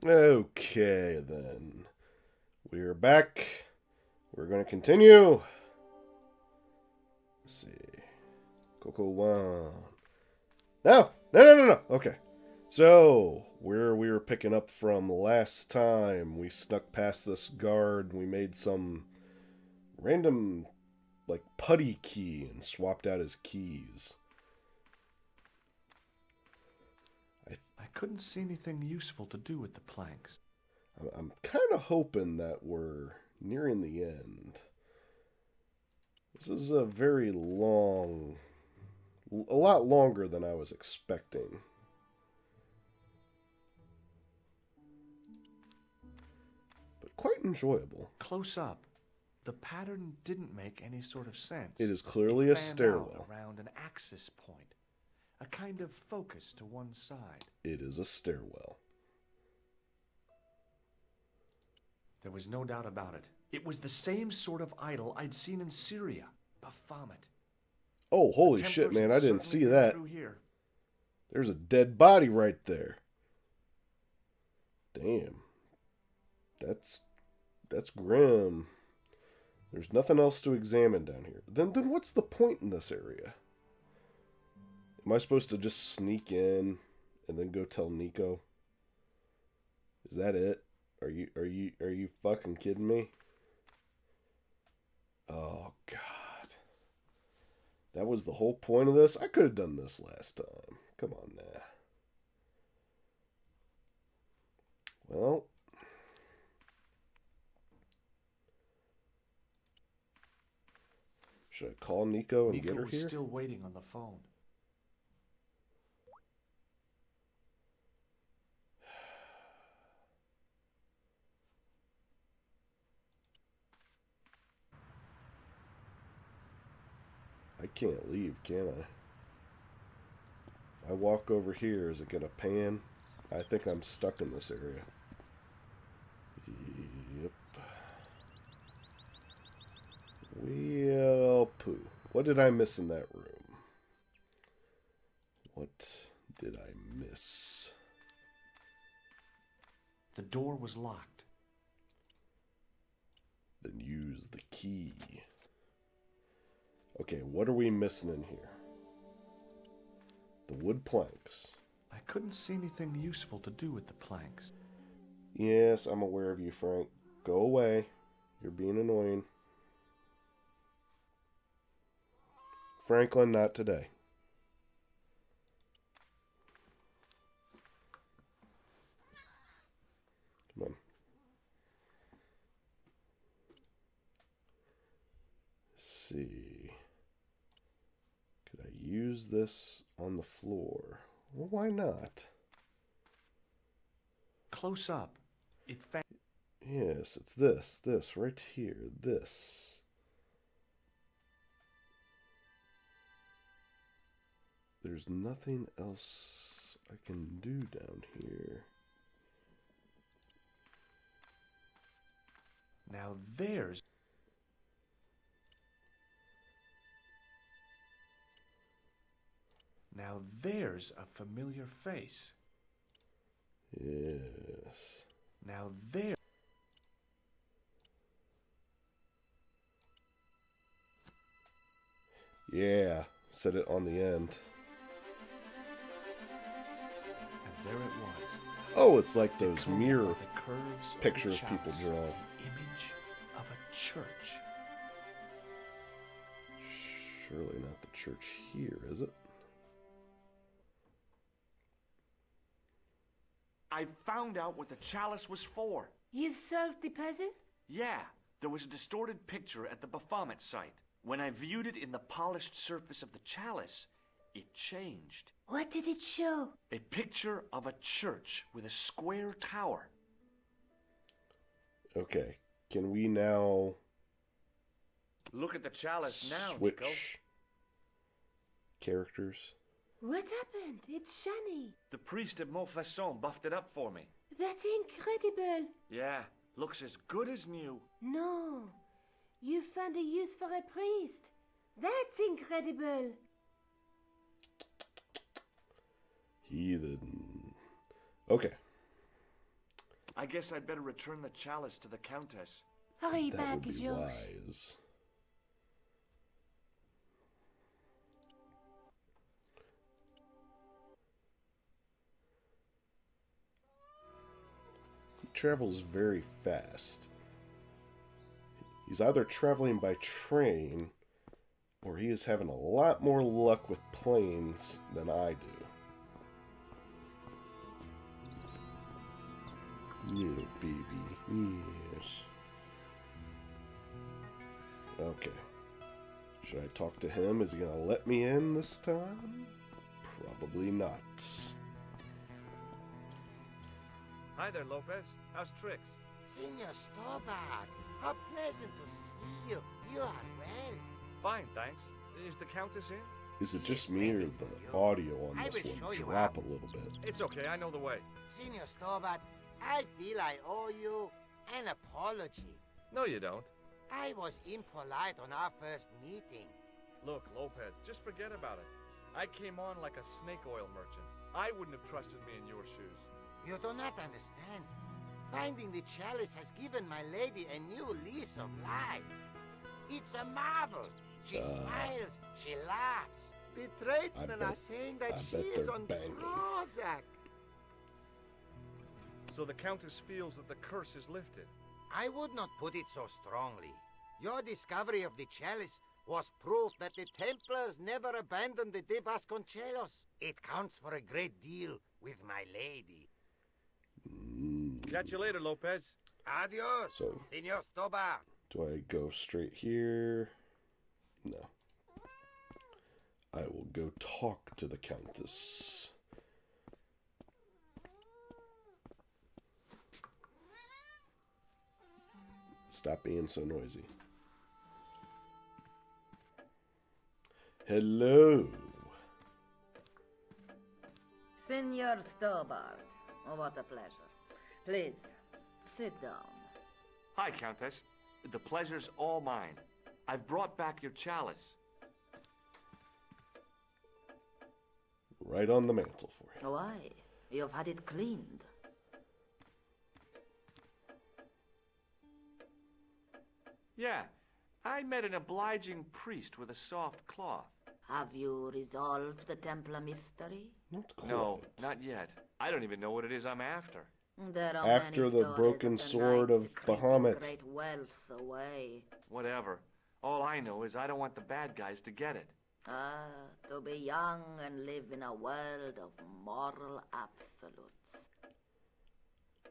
Okay, then. We're back. We're going to continue. Let's see. Coco 1. No! No, no, no, no! Okay. So, where we were picking up from last time, we snuck past this guard. We made some random, like, putty key and swapped out his keys. I couldn't see anything useful to do with the planks. I'm kind of hoping that we're nearing the end. This is a very long, a lot longer than I was expecting. But quite enjoyable. Close up, the pattern didn't make any sort of sense. It is clearly a fanned stairwell. out around an axis point, a kind of focus to one side. It is a stairwell. There was no doubt about it. It was the same sort of idol I'd seen in Syria, Baphomet. Oh, holy shit, man, I didn't see that. There's a dead body right there. Damn. That's grim. There's nothing else to examine down here. Then what's the point in this area? Am I supposed to just sneak in and then go tell Nico? Is that it? Are you fucking kidding me? Oh god. That was the whole point of this? I could have done this last time. Come on now. Well, should I call Nico and get her was here? Still waiting on the phone. I can't leave, can I? If I walk over here, is it gonna pan? I think I'm stuck in this area. Yep. Well, poo. What did I miss in that room? What did I miss? The door was locked. Then use the key. Okay, what are we missing in here? The wood planks. I couldn't see anything useful to do with the planks. Yes, I'm aware of you, Frank. Go away. You're being annoying. Franklin, not today. Come on. Let's see. Could I use this on the floor? Well, why not? Close up, it found... Yes, it's this right here, this. There's nothing else I can do down here. Now there's... Now there's a familiar face. Yes. Now there... Yeah, set it on the end. And there it was. Oh, it's like those Decoded mirror by the curves of pictures the people chalice, draw. the image of a church. Surely not the church here, is it? I found out what the chalice was for. You've solved the puzzle? Yeah, there was a distorted picture at the Baphomet site. When I viewed it in the polished surface of the chalice, it changed. What did it show? A picture of a church with a square tower. Okay, can we now Look at the chalice now, switch Nico. characters? What happened? It's shiny. The priest at Montfaucon buffed it up for me. That's incredible. Yeah, looks as good as new. No, you found a use for a priest. That's incredible. Heathen. Okay. I guess I'd better return the chalice to the Countess. Hurry That back would is be yours. wise. He travels very fast. He's either traveling by train, or he is having a lot more luck with planes than I do. Little baby, yes. Okay. Should I talk to him? Is he gonna let me in this time? Probably not. Hi there, Lopez. How's Trix? Senor Stobart, how pleasant to see you. You are well. Fine, thanks. Is the Countess in? Is it just me or the audio on this one drop a little bit? It's okay, I know the way. Senor Stobart, I feel I owe you an apology. No, you don't. I was impolite on our first meeting. Look, Lopez, just forget about it. I came on like a snake oil merchant. I wouldn't have trusted me in your shoes. You do not understand. Finding the chalice has given my lady a new lease of life. It's a marvel. She smiles, she laughs. The tradesmen are saying that she is on Prozac. So the Countess feels that the curse is lifted. I would not put it so strongly. Your discovery of the chalice was proof that the Templars never abandoned the De Vasconcelos. It counts for a great deal with my lady. Catch you later, Lopez. Adios, So, Senor Stobart. do I go straight here? No. I will go talk to the Countess. Stop being so noisy. Hello. Senor Stobart. Oh, what a pleasure. Please, sit down. Hi, Countess. The pleasure's all mine. I've brought back your chalice. Right on the mantle for you. Why? You've had it cleaned. Yeah, I met an obliging priest with a soft cloth. Have you resolved the Templar mystery? Not quite. No, not yet. I don't even know what it is I'm after. There are After many the stories broken of the sword knights of secreting Bahamut. great wealth away. Whatever. All I know is I don't want the bad guys to get it. Ah, to be young and live in a world of moral absolutes.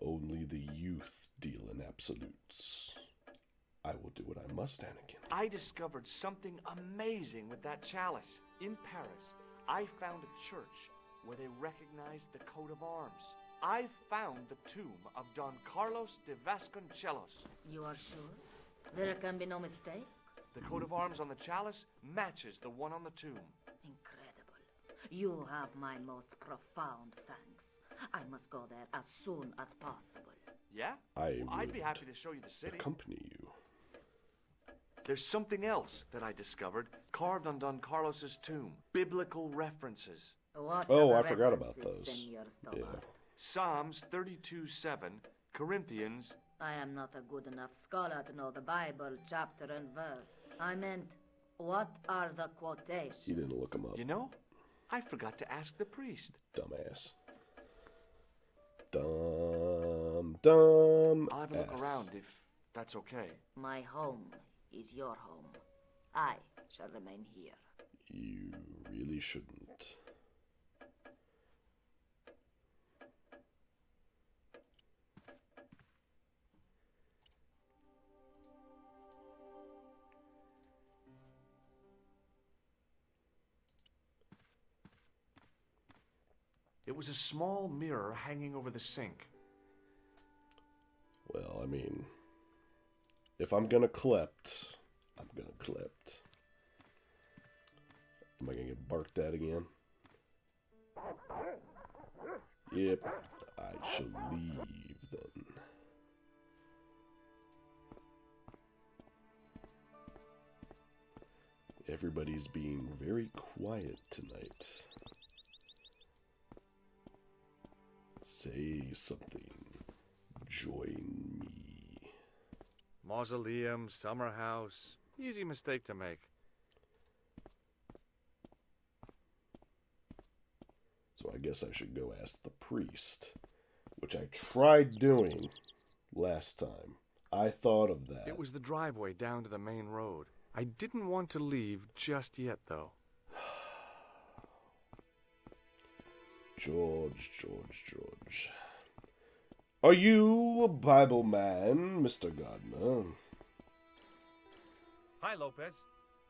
Only the youth deal in absolutes. I will do what I must, Anakin. I discovered something amazing with that chalice. In Paris, I found a church where they recognized the coat of arms. I found the tomb of Don Carlos de Vasconcelos. You are sure? There can be no mistake? The coat of arms on the chalice matches the one on the tomb. Incredible. You have my most profound thanks. I must go there as soon as possible. Yeah? I'd be happy to show you the city. Accompany you. There's something else that I discovered carved on Don Carlos's tomb. Biblical references. What Oh, are I the forgot about references, those. Senor Yeah. Stobart? Psalms 32:7, Corinthians. I am not a good enough scholar to know the Bible chapter and verse. I meant, what are the quotations? You didn't look him up. You know, I forgot to ask the priest. Dumbass. Dumb I'll have a look ass. around if that's okay. My home is your home. I shall remain here. You really shouldn't. It was a small mirror hanging over the sink. Well, I mean, if I'm gonna klept, I'm gonna klept. Am I gonna get barked at again? Yep, I shall leave then. Everybody's being very quiet tonight. Say something, join me. Mausoleum, summer house. Easy mistake to make. So I guess I should go ask the priest, which I tried doing last time. I thought of that. It was the driveway down to the main road. I didn't want to leave just yet, though. George. Are you a Bible man, Mr. Gardner? Hi, Lopez.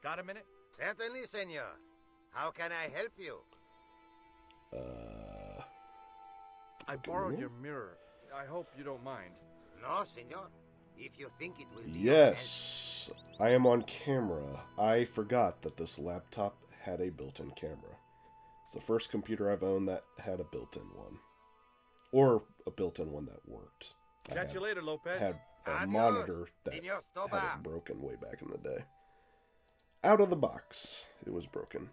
Got a minute? Certainly, senor. How can I help you? I borrowed your mirror. I hope you don't mind. No, senor. If you think it will be Yes, I am on camera. I forgot that this laptop had a built-in camera. It's the first computer I've owned that had a built-in one. Or a built-in one that worked. Catch you later, Lopez. Had a Adios, monitor that Senor had Stoba. it broken way back in the day. Out of the box, it was broken.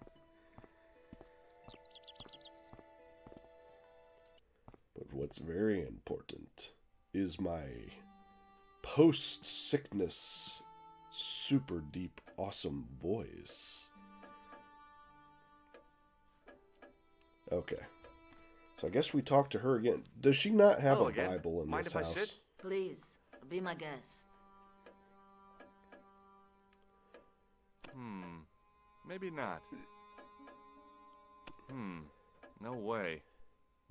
But what's very important is my post-sickness, super deep, awesome voice. Okay. So I guess we talk to her again. Does she not have Hello a again. Bible in Mind this if I house? sit? Please, be my guest. Maybe not. No way.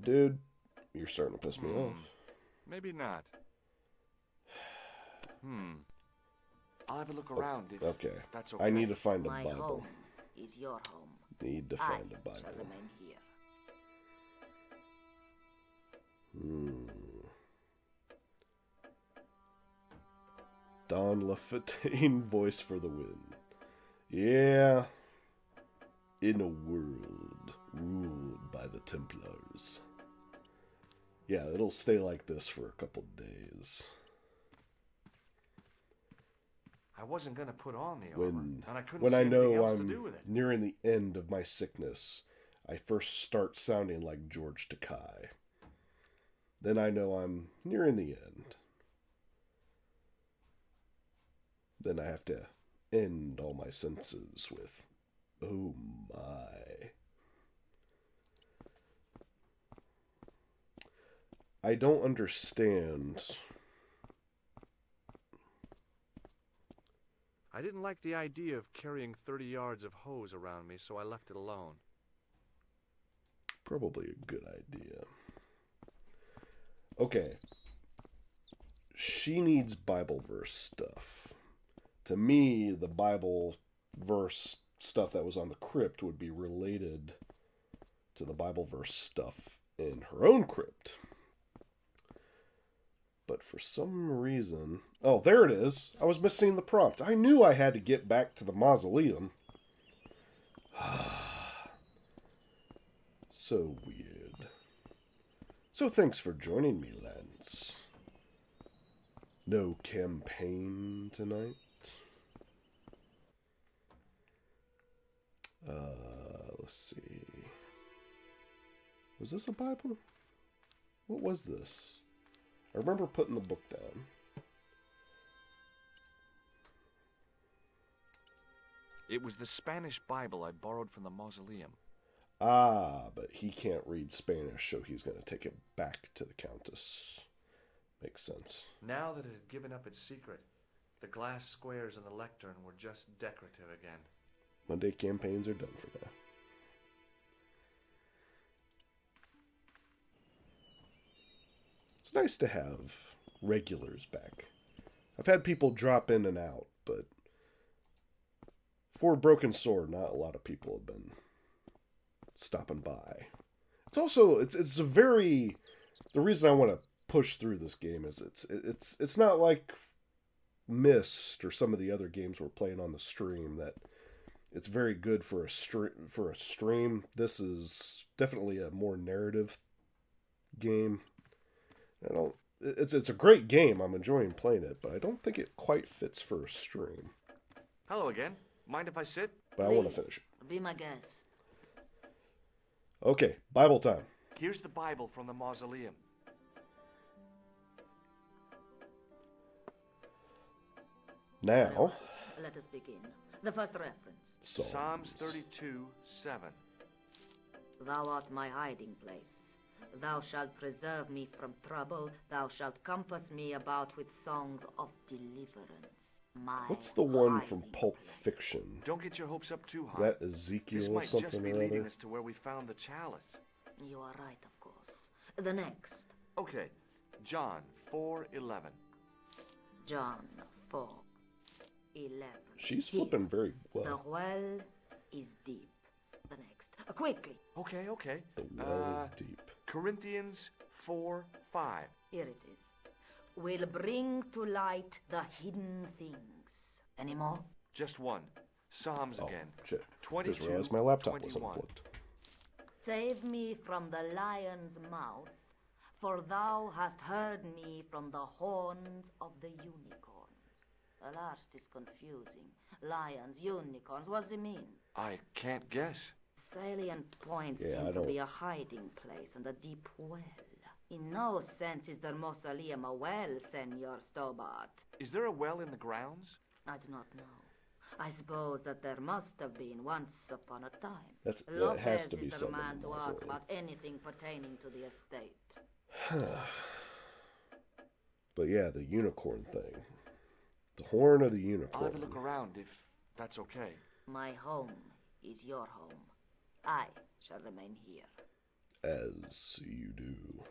Dude, you're starting to piss me off. Maybe not. I'll have a look around if Okay. that's okay. I need to find a My Bible. home is your home. Need to I find a shall Bible. remain here. Don LaFontaine, Voice for the Wind. Yeah. In a world ruled by the Templars. Yeah, it'll stay like this for a couple days. I wasn't gonna put on the armor, and I couldn't When see I anything know else to do I'm with it. nearing the end of my sickness, I first start sounding like George Takei. Then I know I'm nearing the end. Then I have to end all my senses with, oh my. I don't understand. I didn't like the idea of carrying 30 yards of hose around me, so I left it alone. Probably a good idea. Okay. She needs Bible verse stuff. To me, the Bible verse stuff that was on the crypt would be related to the Bible verse stuff in her own crypt. But for some reason... Oh, there it is. I was missing the prompt. I knew I had to get back to the mausoleum. So weird. So thanks for joining me, Lance. No campaign tonight? Let's see. Was this a Bible? What was this? I remember putting the book down. It was the Spanish Bible I borrowed from the mausoleum. Ah, but he can't read Spanish, so he's going to take it back to the Countess. Makes sense. Now that it had given up its secret, the glass squares on the lectern were just decorative again. Monday campaigns are done for now. It's nice to have regulars back. I've had people drop in and out, but for Broken Sword, not a lot of people have been stopping by. It's also it's a very, the reason I want to push through this game is it's not like Myst or some of the other games we're playing on the stream that it's very good for a stream. This is definitely a more narrative game. It's a great game. I'm enjoying playing it, but I don't think it quite fits for a stream. Hello again. Mind if I sit? But I want to finish it. Be my guest. Okay, Bible time. Here's the Bible from the mausoleum. Now, well, let us begin. The first reference. Psalms 32:7. Thou art my hiding place. Thou shalt preserve me from trouble. Thou shalt compass me about with songs of deliverance. My What's the one hiding from Pulp place. Fiction? Don't get your hopes up too Is high. that This Ezekiel or might just something be or leading other? us to where we found the chalice. You are right, of course. The next. Okay, John 4:11. John 4:11. She's Here, flipping very The well. well is deep. The next. Quickly. Okay. The well is deep. Corinthians 4:5. Here it is. Will bring to light the hidden things. Any more? Just one. Psalms Oh, again. shit. 22, Just realized my laptop wasn't 21. unplugged. Save me from the lion's mouth, for thou hast heard me from the horns of the unicorns. The last is confusing. Lions, unicorns, what does it mean? I can't guess. Salient points Yeah, I seem to don't- be a hiding place and a deep well. In no sense is there mausoleum a well, Senor Stobart. Is there a well in the grounds? I do not know. I suppose that there must have been once upon a time. That Lopez has to be is the something man in to the ask mausoleum. about anything pertaining to the estate. But yeah, the unicorn thing. The horn of the I'll have a unicorn. look around if that's okay. My home is your home. I shall remain here. As you do.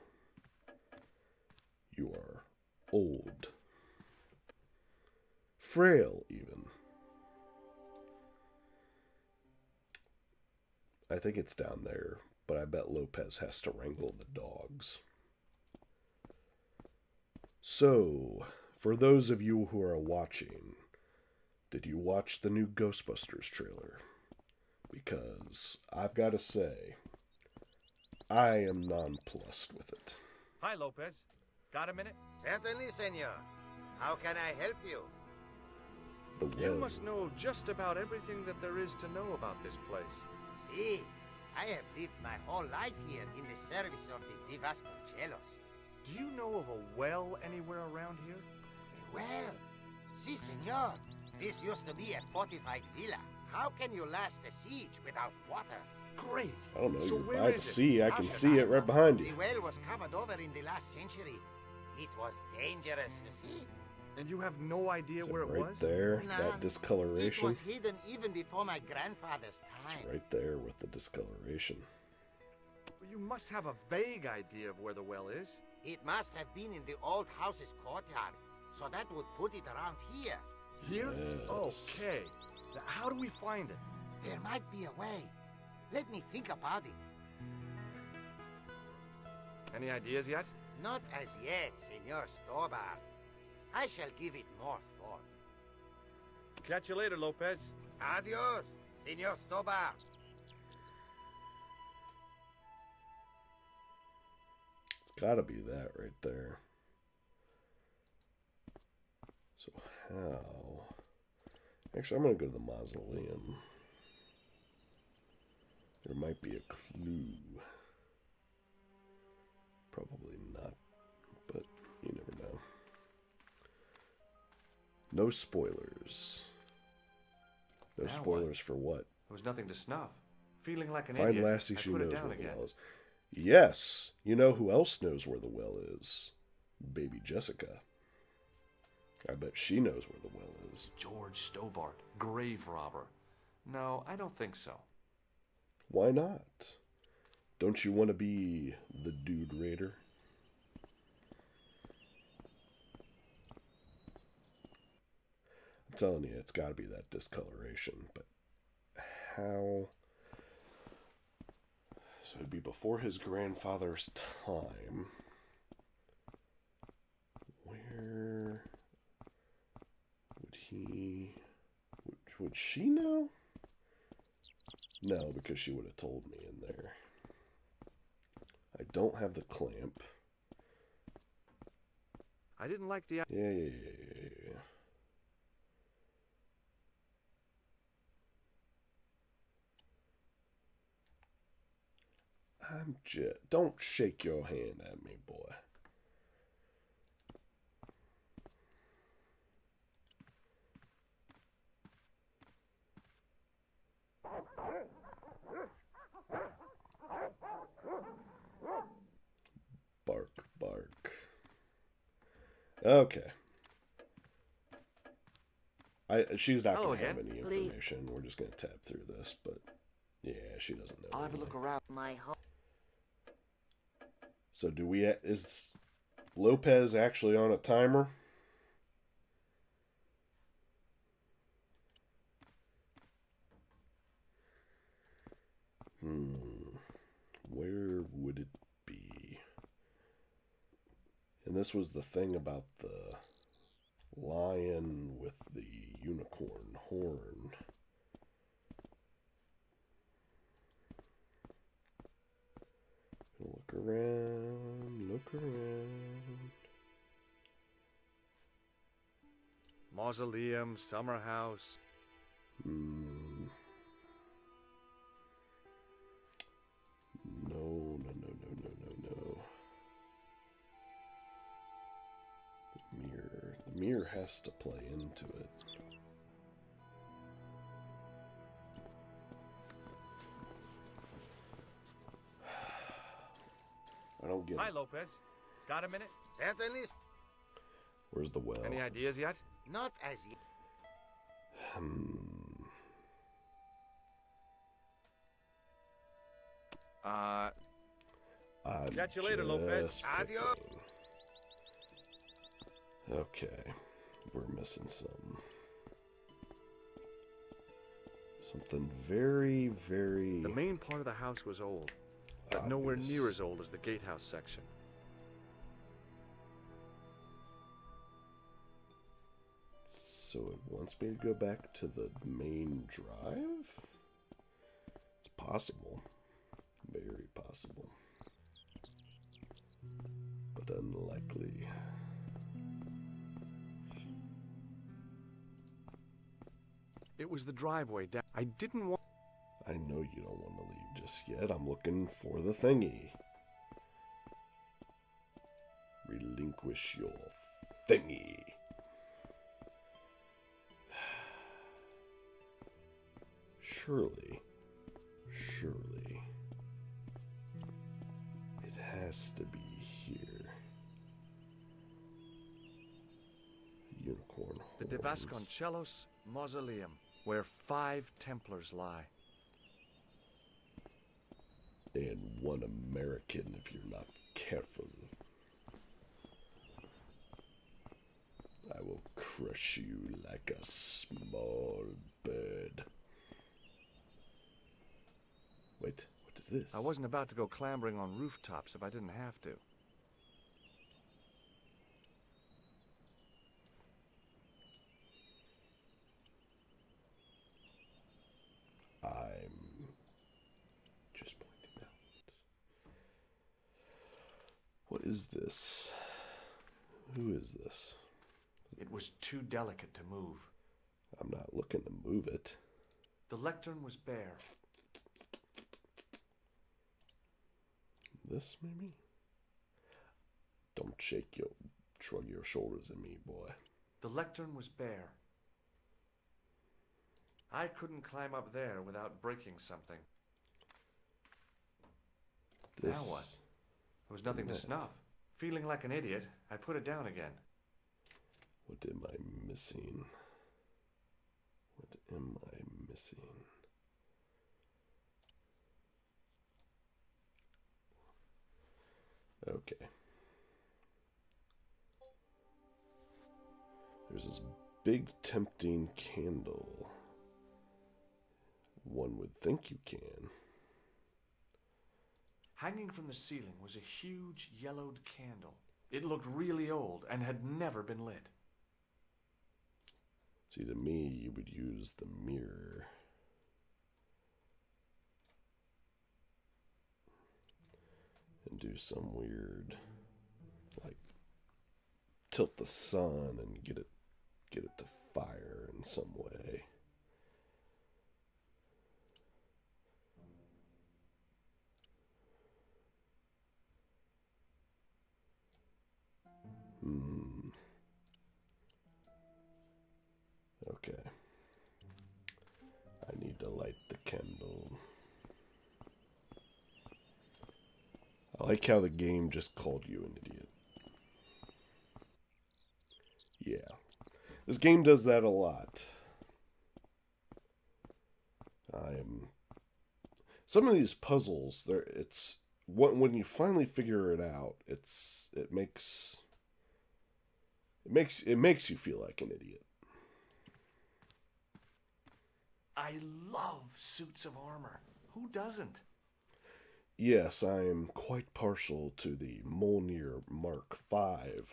You are old. Frail, even. I think it's down there, but I bet Lopez has to wrangle the dogs. So, for those of you who are watching, did you watch the new Ghostbusters trailer? Because I've got to say, I am nonplussed with it. Hi, Lopez. Got a minute? Certainly, senor. How can I help you? The You well. must know just about everything that there is to know about this place. See, I have lived my whole life here in the service of the Vasconcelos. Do you know of a well anywhere around here? Well, si, senor. This used to be a fortified villa. How can you last a siege without water? Great. I don't know, So you're where by the is it? sea. I How can should see it know? right behind The you. well was covered over in the last century. It was dangerous, you see. And you have no idea Is it where it right was? there? Nah, That It discoloration? was hidden even before my grandfather's It's time. right there with the discoloration. You must have a vague idea of where the well is. It must have been in the old house's courtyard, so that would put it around here. Here? Yes. Okay. Now, how do we find it? There might be a way. Let me think about it. Any ideas yet? Not as yet, Senor Stobar. I shall give it more thought. Catch you later, Lopez. Adios, Senor Stobar. It's gotta be that right there. So how? Actually, I'm gonna go to the mausoleum. There might be a clue. Probably not, but you never know. No spoilers. No Now what? spoilers for what? There was nothing to snuff. Feeling like an Find idiot, Lassie, I she put it knows down where the again. well is. Yes, you know who else knows where the well is? Baby Jessica. I bet she knows where the well is. George Stobart, grave robber. No, I don't think so. Why not? Don't you want to be the Dude Raider? I'm telling you, it's got to be that discoloration. But how? So it'd be before his grandfather's time. Where would he? Would she know? No, because she would have told me in there. I don't have the clamp. I didn't like the... Yeah. I'm just... Don't shake your hand at me, boy. Okay. She's not Hello going to have again. any information. We're just going to tab through this, but yeah, she doesn't know. I'll have a look around. My home. So do we? Is Lopez actually on a timer? Where would it be? And this was the thing about the lion with the unicorn horn. Look around, look around. Mausoleum, summer house. No. The mirror has to play into it. I don't get Hi, it. Lopez. Got a minute? Certainly. Where's the well? Any ideas yet? Not as yet. Catch you later, Lopez. Adios. Okay, we're missing something very, very. The main part of the house was old, but nowhere near as old as the gatehouse section. So it wants me to go back to the main drive? It's possible. Very possible. But unlikely. It was the driveway down. I didn't want... I know you don't want to leave just yet. I'm looking for the thingy. Relinquish your thingy. Surely. It has to be here. Unicorn the horns. De Vasconcelos Mausoleum, where 5 Templars lie. And 1 American if you're not careful. I will crush you like a small bird. Wait, what is this? I wasn't about to go clambering on rooftops if I didn't have to. I'm just pointing out. What is this? Who is this? It was too delicate to move. I'm not looking to move it. The lectern was bare. This, maybe? Don't shrug your shoulders at me, boy. The lectern was bare. I couldn't climb up there without breaking something. This. Now what? There was nothing to snuff. Feeling like an idiot, I put it down again. What am I missing? What am I missing? Okay. There's this big tempting candle. One would think you can. Hanging from the ceiling was a huge yellowed candle. It looked really old and had never been lit. See, to me, you would use the mirror. And do some weird, like, tilt the sun and get it to fire in some way. Okay. I need to light the candle. I like how the game just called you an idiot. Yeah. This game does that a lot. Some of these puzzles, when you finally figure it out, it makes you feel like an idiot. I love suits of armor. Who doesn't? Yes, I am quite partial to the Mjolnir Mark V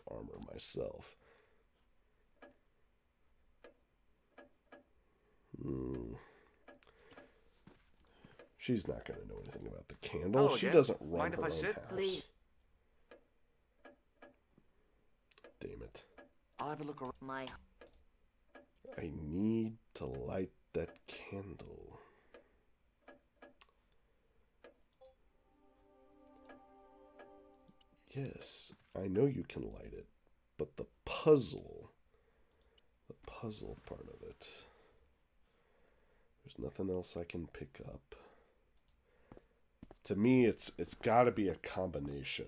armor myself. She's not going to know anything about the candle. Hello She again. doesn't run Mind her if I own sit? house. Please. Damn it. I'll have a look around. My I need to light that candle. Yes, I know you can light it, but the puzzle part of it, there's nothing else I can pick up. To me, it's got to be a combination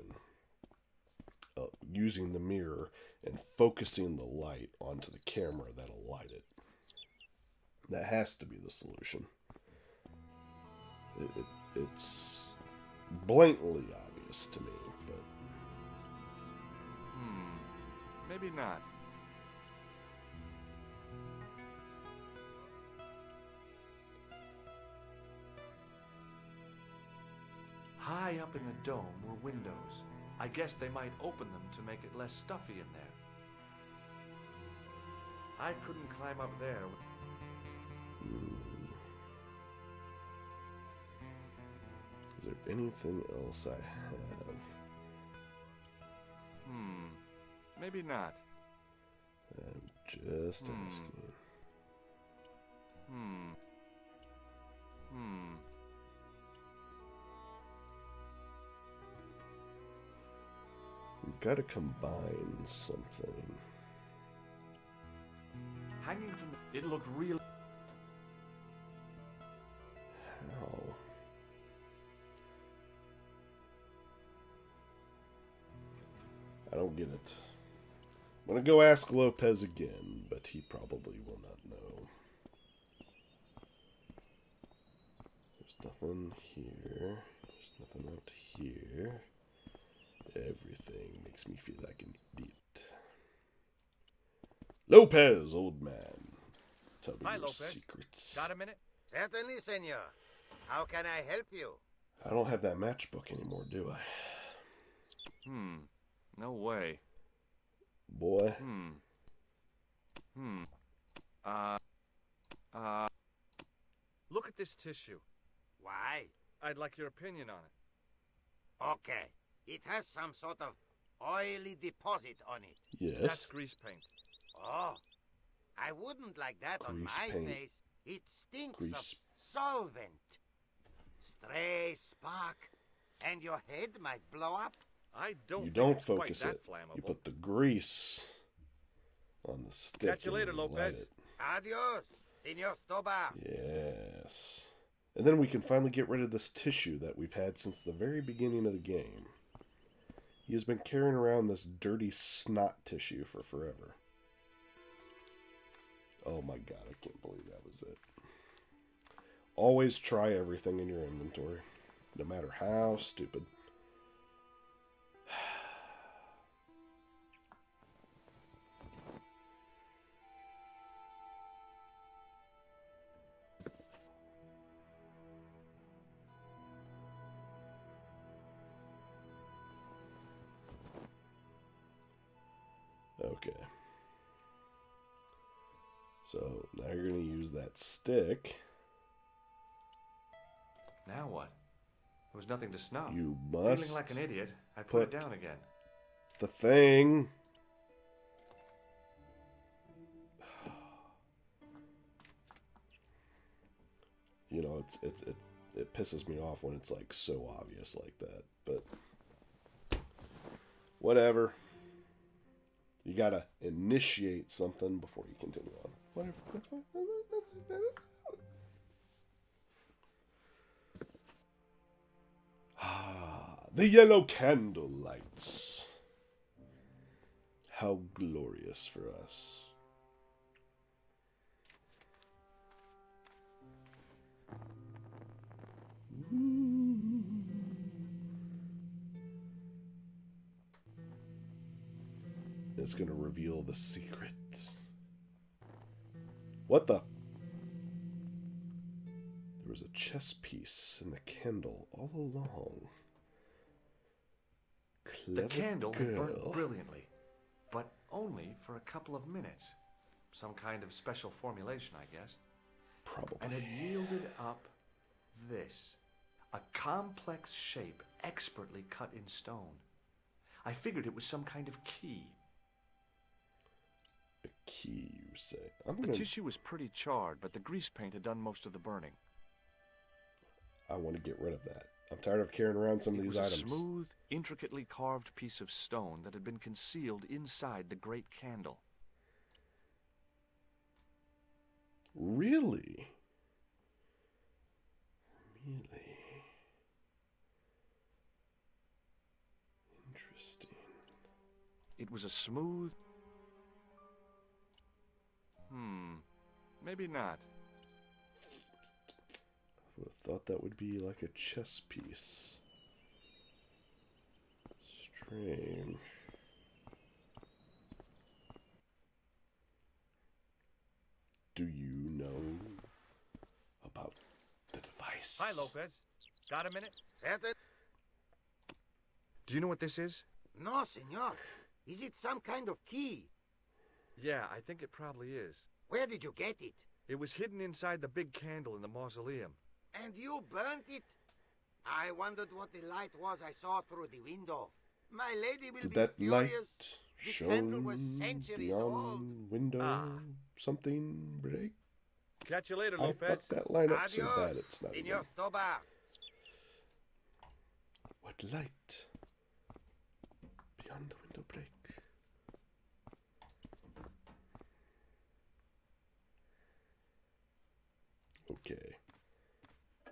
of using the mirror and focusing the light onto the camera that'll light it. That has to be the solution. It's blatantly obvious to me, but Maybe not. High up in the dome were windows. I guess they might open them to make it less stuffy in there. I couldn't climb up there. is there anything else I have? Maybe not. I'm just asking. We've got to combine something. Hanging from it looked real. How? I don't get it. I'm gonna go ask Lopez again, but he probably will not know. There's nothing here. There's nothing out here. Everything makes me feel like an idiot. Lopez, old man. Tell me Hi, your Lopez. secrets. Got a minute? Certainly, senor. How can I help you? I don't have that matchbook anymore, do I? No way. Boy. Look at this tissue. Why? I'd like your opinion on it. Okay. It has some sort of oily deposit on it. Yes. That's grease paint. Oh, I wouldn't like that on Grease my paint. face. It stinks of Grease. solvent. Stray spark, and your head might blow up. I don't You think don't it's quite focus that it. flammable. You put the grease on the stick. Catch you later, and light Lopez. it. Adios, senor Stobar. Yes. And then we can finally get rid of this tissue that we've had since the very beginning of the game. He has been carrying around this dirty snot tissue for forever. Oh my god, I can't believe that was it. Always try everything in your inventory, no matter how stupid. Okay. So now you're going to use that stick. Now what? There was nothing to snub. You must Feeling like an idiot, I put it put- down again. the thing. You know, it pisses me off when it's like so obvious like that, but whatever. You gotta initiate something before you continue on. Whatever, that's fine. Ah, the yellow candle lights. How glorious for us. It's going to reveal the secret. What the? There was a chess piece in the candle all along. Clever The candle had girl. burnt brilliantly, but only for a couple of minutes. Some kind of special formulation, I guess. Probably. And it yielded up this. A complex shape expertly cut in stone. I figured it was some kind of key. A key, you say? The tissue was pretty charred, but the grease paint had done most of the burning. I want to get rid of that. I'm tired of carrying around some of these items. It was a smooth, intricately carved piece of stone that had been concealed inside the great candle. Really? Really? Interesting. It was a smooth... maybe not. I would have thought that would be like a chess piece. Strange. Do you know about the device? Hi, Lopez. Got a minute? Certain? Do you know what this is? No, senor. Is it some kind of key? Yeah, I think it probably is. Where did you get it? It was hidden inside the big candle in the mausoleum. And you burnt it? I wondered what the light was I saw through the window. My lady will Did be that light furious. The candle was shone centuries old. beyond window something break? Catch you later, I Lopez. fucked that line up so Adios, bad it's not Senor even. Toba. What light? Beyond the window break. Okay.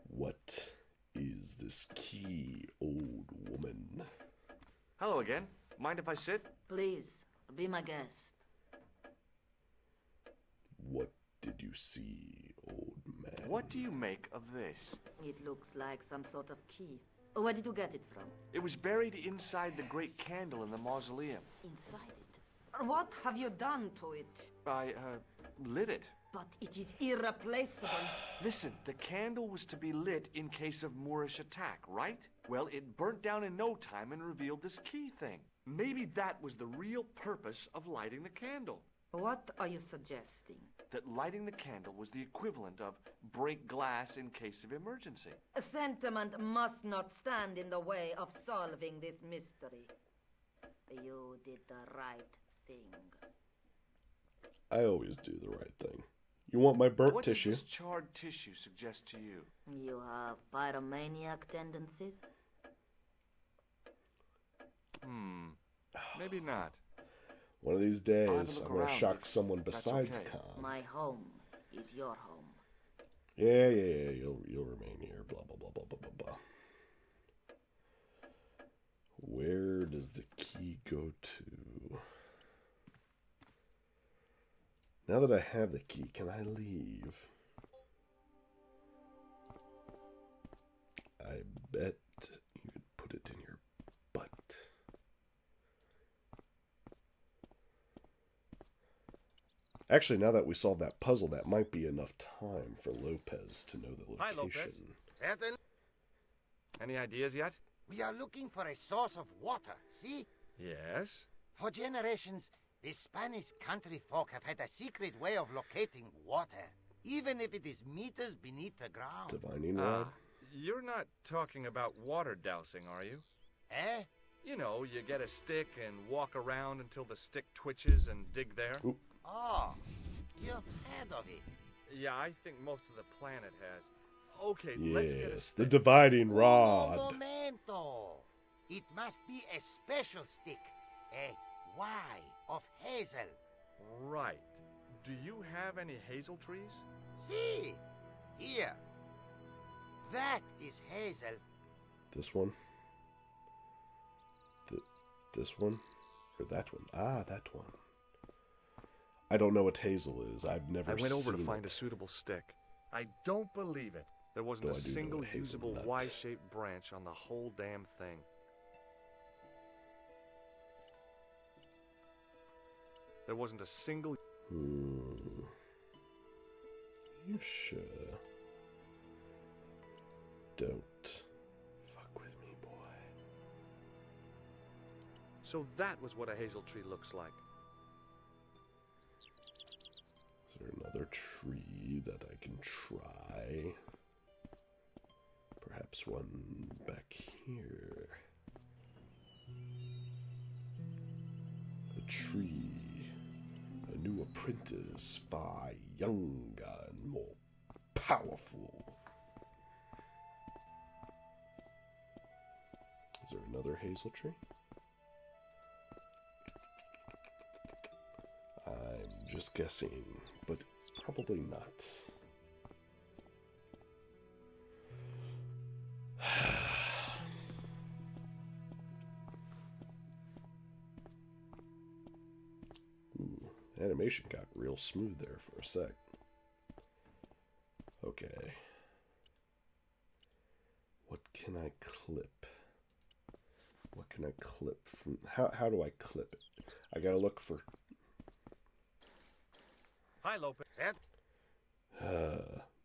What is this key, old woman? Hello again. Mind if I sit? Please, be my guest. What did you see, old man? What do you make of this? It looks like some sort of key. Where did you get it from? It was buried inside the great candle in the mausoleum. Inside it. What have you done to it? I, lit it. But it is irreplaceable. Listen, the candle was to be lit in case of Moorish attack, right? Well, it burnt down in no time and revealed this key thing. Maybe that was the real purpose of lighting the candle. What are you suggesting? That lighting the candle was the equivalent of break glass in case of emergency. Sentiment must not stand in the way of solving this mystery. You did the right thing. I always do the right thing. You want my burnt What tissue? does this charred tissue suggest to you? You have pyromaniac tendencies? Maybe not. One of these I'll have days, to look I'm going to around shock if someone that's besides okay. Khan. My home is your home. Yeah, you'll remain here, blah, blah, blah, blah, blah, blah, blah. Where does the key go to? Now that I have the key, can I leave? I bet you could put it in your butt. Actually, now that we solved that puzzle, that might be enough time for Lopez to know the Hi, location. Lopez. Certain? Any ideas yet? We are looking for a source of water, see? Yes. For generations, the Spanish country folk have had a secret way of locating water, even if it is meters beneath the ground. Divining rod? You're not talking about water dousing, are you? Eh? You know, you get a stick and walk around until the stick twitches and dig there. Oop. Oh, you've heard of it. Yeah, I think most of the planet has. Okay, let's get a Yes, the stick. dividing Un rod. momento. It must be a special stick, a Y of hazel. Right. Do you have any hazel trees? See, here. That is hazel. This one. This one. Or that one. Ah, that one. I don't know what hazel is. I've never I went over to seen find it. a suitable stick. I don't believe it. There wasn't Though I a do know single a usable hazelnut. Y-shaped branch on the whole damn thing. There wasn't a single... You sure? Don't fuck with me, boy. So that was what a hazel tree looks like. Is there another tree that I can try? Perhaps one back here. A tree. A new apprentice, far younger and more powerful. Is there another hazel tree? I'm just guessing, but probably not. Ooh, animation got real smooth there for a sec. Okay. What can I clip? What can I clip from... How do I clip it? I gotta look for... Hi, Lopez.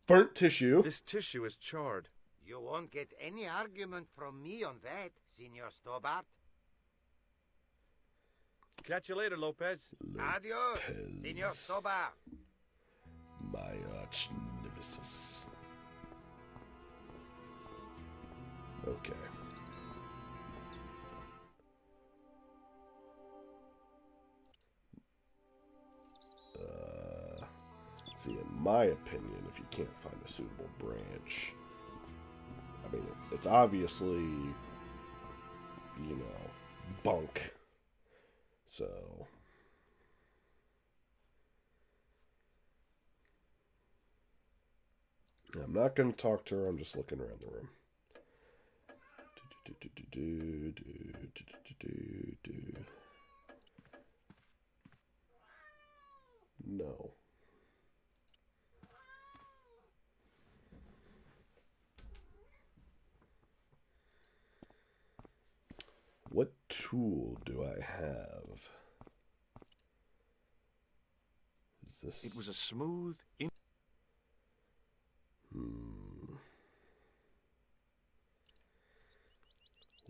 burnt tissue. This tissue is charred. You won't get any argument from me on that, Senor Stobart. Catch you later, Lopez. Adios, Senor Stobart. My arch nemesis. Okay. See, in my opinion, if you can't find a suitable branch, I mean, it's obviously, you know, bunk. So, I'm not going to talk to her. I'm just looking around the room. No. What tool do I have? Is this... It was a smooth...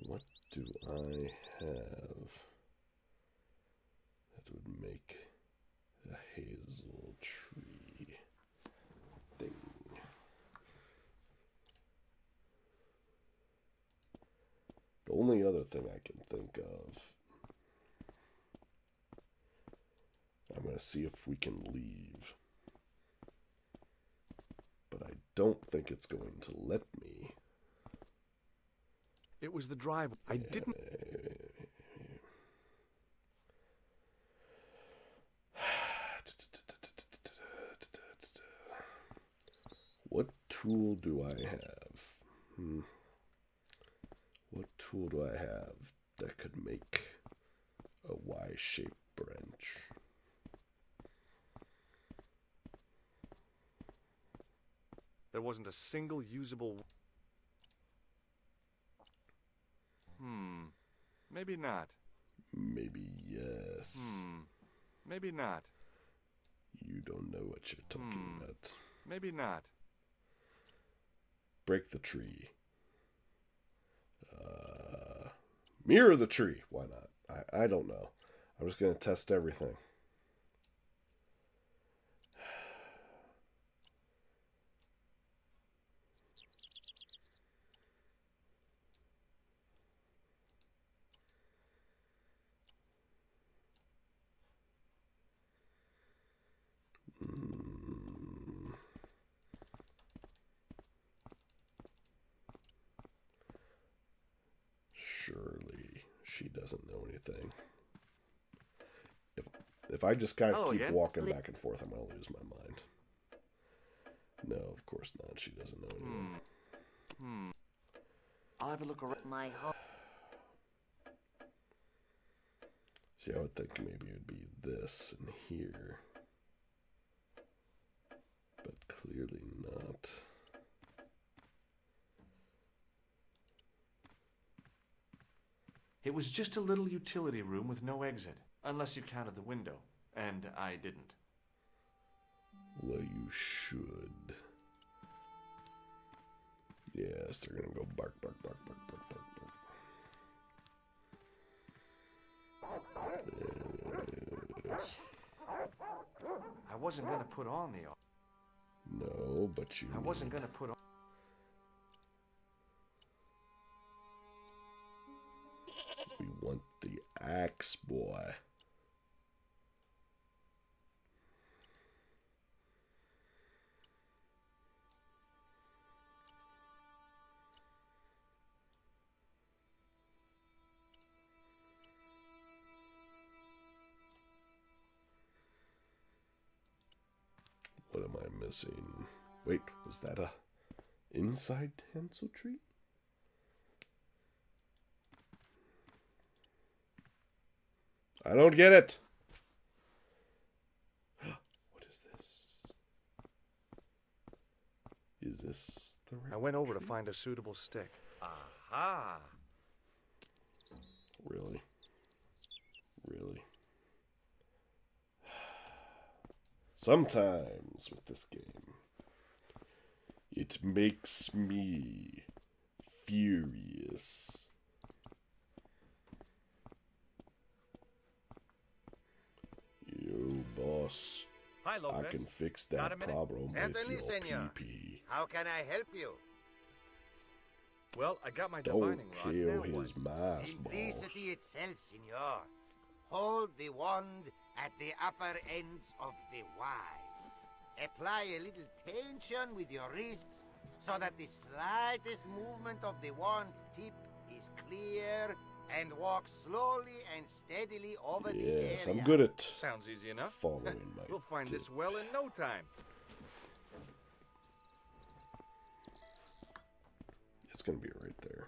What do I have that would make a hazel tree thing? The only other thing I can think of... I'm going to see if we can leave. But I don't think it's going to let me. It was the drive. I didn't... What tool do I have? What tool do I have that could make a Y-shaped branch? There wasn't a single usable... Maybe not. Maybe yes. Maybe not. You don't know what you're talking about. Maybe not. Break the tree. Mirror the tree. Why not? I don't know. I'm just going to test everything. Surely she doesn't know anything. If I just kind of keep walking back and forth, I'm going to lose my mind. No, of course not. She doesn't know anything. I'll have a look around. My home. See, I would think maybe it would be this and here. But clearly not. It was just a little utility room with no exit, unless you counted the window, and I didn't. Well, you should. Yes, they're gonna go bark, bark, bark, bark, bark, bark, bark. Yes. I wasn't gonna put on the... No, but you. I wasn't gonna put on... We want the axe, boy. What am I missing? Wait, was that a inside Hansel tree? I don't get it. What is this? Is this the right I went over tree? to find a suitable stick. Aha! Really? Really? Sometimes with this game, it makes me furious. Yo, boss. Hi, Lopez. I can fix Got a that minute? problem with Certainly, your senor. PP. How can I help you? Well, I got my Don't divining rod. kill Now his what? mask, boss. Simplicity itself, senor. Hold the wand at the upper ends of the Y. Apply a little tension with your wrists so that the slightest movement of the wand tip is clear, and walk slowly and steadily over the area. Yes, I'm good at Sounds easy enough. following my We'll find tip. this well in no time. It's gonna be right there.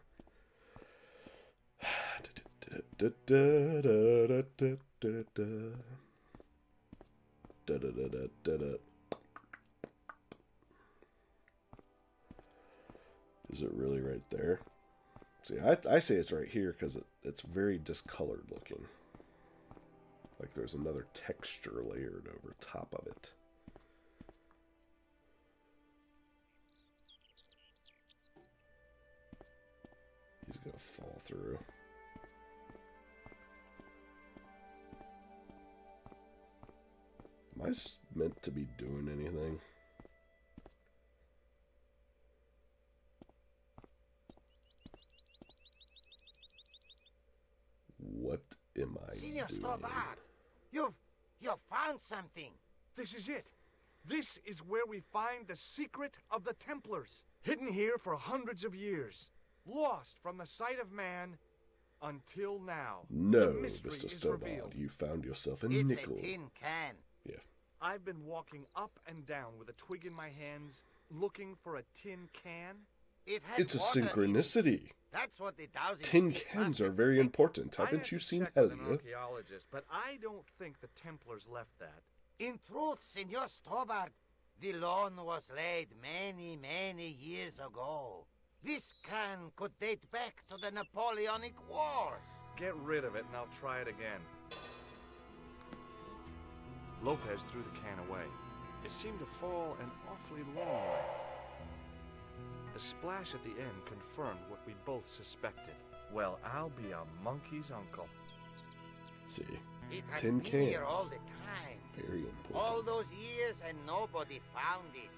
Is it really right there? See, I say it's right here because it's very discolored looking. Like there's another texture layered over top of it. He's gonna fall through. Am I meant to be doing anything? What am I Senor doing? Stobart, you've found something. This is it. This is where we find the secret of the Templars. Hidden here for hundreds of years. Lost from the sight of man until now. No, The mystery Mr. is Stobart, revealed. you found yourself a It's nickel. a tin can. Yeah. I've been walking up and down with a twig in my hands, looking for a tin can. It has It's a water in it. synchronicity. That's what the dowsing Tin stick cans must are have very detected. important. I'd Haven't have you to seen check with an Helia? archaeologist, but I don't think the Templars left that. In truth, Senor Stobart, the loan was laid many, many years ago. This can could date back to the Napoleonic Wars. Get rid of it and I'll try it again. Lopez threw the can away. It seemed to fall an awfully long way. The splash at the end confirmed what we both suspected. Well, I'll be a monkey's uncle. See, It has Tin been here cans. all the time. very important. All those years and nobody found it.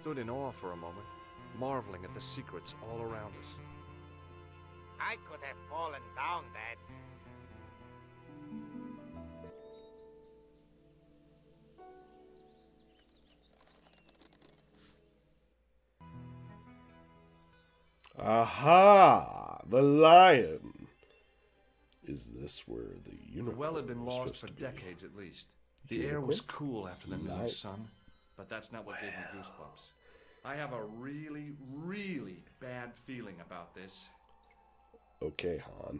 Stood in awe for a moment, marveling at the secrets all around us. I could have fallen down that. Aha! The lion! Is this where the The unicorn well had been was lost supposed for to be? decades at least. The air was cool after the new Light. sun, but that's not what gave me goosebumps. I have a really, really bad feeling about this. Okay, Han.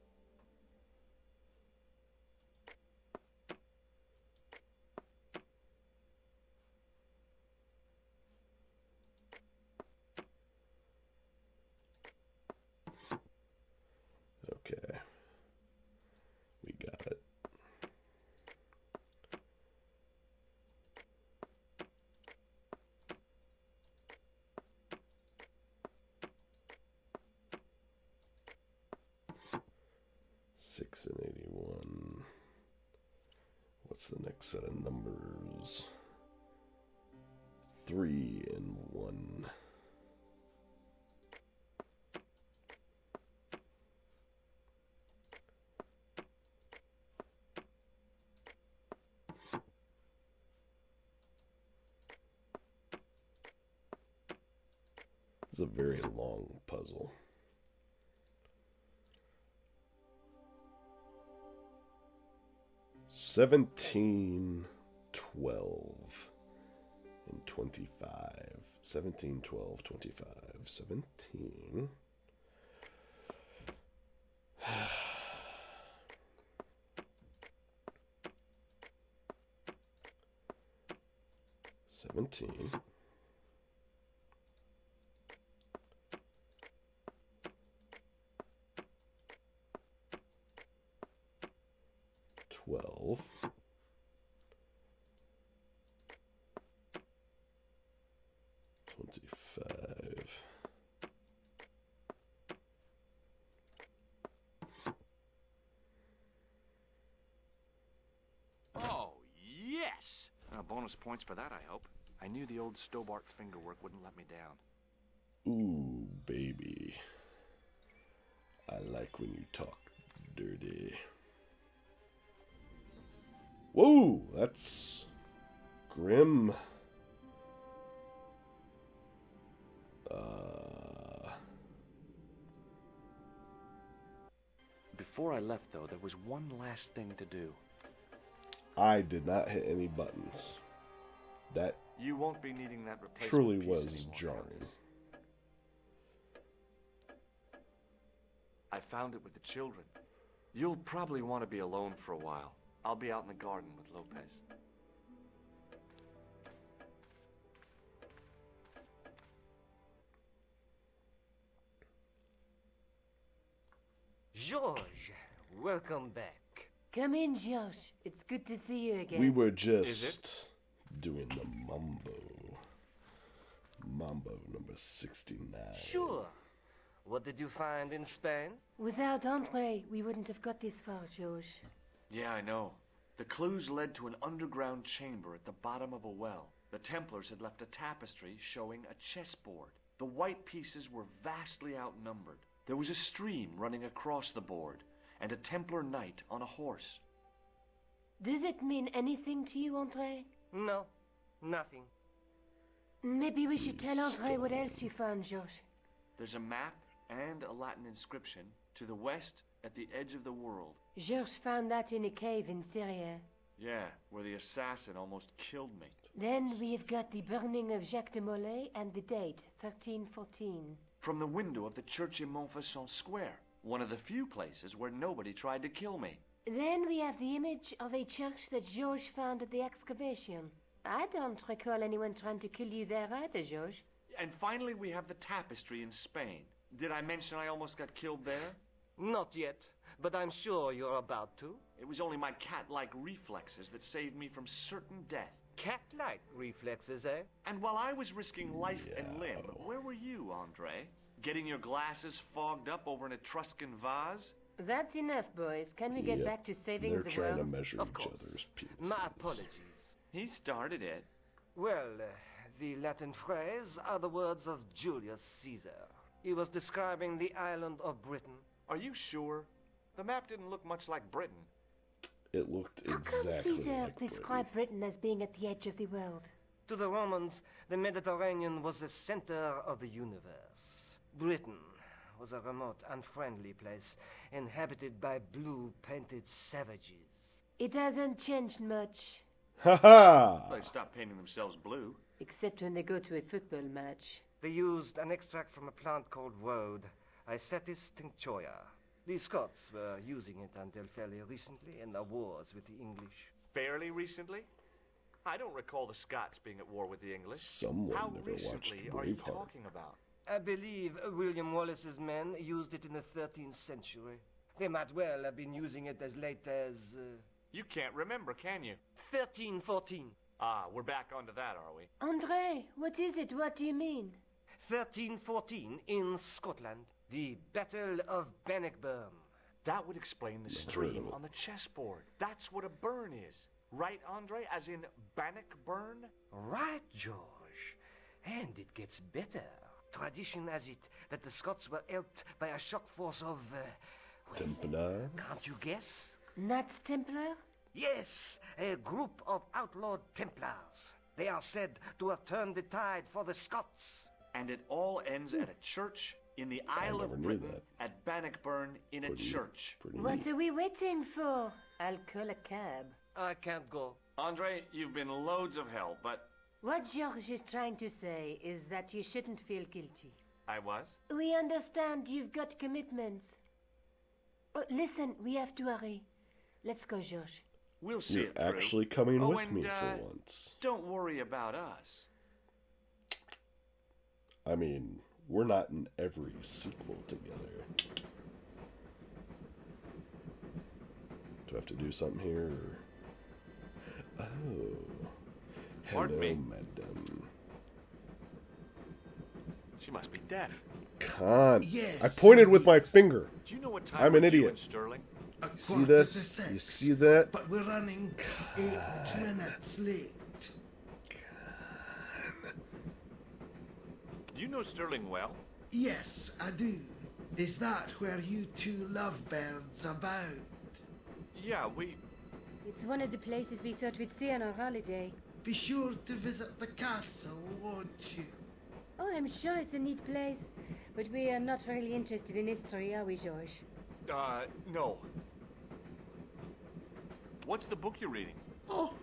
6 and 81. What's the next set of numbers? 3 and 1. It's a very long puzzle. $17, $12, and $25. $17, $12, $25. 17. $17. $12. $25. Oh, yes! Bonus points for that, I hope. I knew the old Stobart fingerwork wouldn't let me down. Ooh, baby. I like when you talk dirty. Whoa, that's grim. Before I left, though, there was one last thing to do. I did not hit any buttons. That You won't be needing that replacement truly piece was anymore, jarring. Countess. I found it with the children. You'll probably want to be alone for a while. I'll be out in the garden with Lopez. George, welcome back. Come in, Josh. It's good to see you again. We were Is just doing the mambo. Mambo number 69. Sure. What did you find in Spain? Without Andre, we wouldn't have got this far, Josh. Yeah, I know. The clues led to an underground chamber at the bottom of a well. The Templars had left a tapestry showing a chessboard. The white pieces were vastly outnumbered. There was a stream running across the board, and a Templar knight on a horse. Does it mean anything to you, Andre? No, nothing. Maybe we should tell Andre what else you found, Josh. There's a map and a Latin inscription to the west at the edge of the world. Georges found that in a cave in Syria. Yeah, where the assassin almost killed me. Then we've got the burning of Jacques de Molay and the date, 1314. From the window of the church in Montfaucon Square, one of the few places where nobody tried to kill me. Then we have the image of a church that Georges found at the excavation. I don't recall anyone trying to kill you there either, Georges. And finally we have the tapestry in Spain. Did I mention I almost got killed there? Not yet, but I'm sure you're about to. It was only my cat-like reflexes that saved me from certain death. Cat-like reflexes, eh? And while I was risking life and limb, Yeah. where were you, Andre? Getting your glasses fogged up over an Etruscan vase? That's enough, boys. Can we get Yep. back to saving They're the trying to world? measure Of each course. other's penises. My apologies. He started it. Well, the Latin phrase are the words of Julius Caesar. He was describing the island of Britain. Are you sure? The map didn't look much like Britain. It looked How come exactly Caesar like Britain. described Britain as being at the edge of the world? To the Romans, the Mediterranean was the center of the universe. Britain was a remote, unfriendly place, inhabited by blue-painted savages. It hasn't changed much, Ha ha! They stopped painting themselves blue. except when they go to a football match. They used an extract from a plant called woad, Icetis tinctoria. The Scots were using it until fairly recently in their wars with the English. Fairly recently? I don't recall the Scots being at war with the English. Someone How never watched recently are you Braveheart. talking about? I believe William Wallace's men used it in the 13th century. They might well have been using it as late as You can't remember, can you? 1314. Ah, we're back onto that, are we? Andre, what is it? What do you mean? 1314 in Scotland. The Battle of Bannockburn. That would explain the Never heard stream of it. on the chessboard. That's what a burn is. Right, Andre? As in Bannockburn? Right, George. And it gets better. Tradition has it that the Scots were helped by a shock force of... well, Templar? can't you guess? Knights Templar? Yes, a group of outlawed Templars. They are said to have turned the tide for the Scots. And it all ends at a church in the I Isle never of knew Britain that. at Bannockburn in a Pretty- church. Pretty What neat. are we waiting for? I'll call a cab. I can't go. Andre, you've been loads of help, but What George is trying to say is that you shouldn't feel guilty. I was. We understand you've got commitments. Oh, listen, we have to hurry. Let's go, George. We'll see You're it through. actually coming Oh, with and, me for once. Don't worry about us. I mean, we're not in every sequel together. Do I have to do something here? Or... Oh. Pardon Hello, me. madam. She must be deaf. Con. Yes. I pointed with my finger. Do you know what time I'm an we're due idiot. in Sterling? A You see quarter this? to You 6, see that? But we're running 8 minutes late. Do you know Sterling well? Yes, I do. Is that where you two lovebirds about? Yeah, we... It's one of the places we thought we'd stay on our holiday. Be sure to visit the castle, won't you? Oh, I'm sure it's a neat place. But we are not really interested in history, are we, George? No. What's the book you're reading? Oh,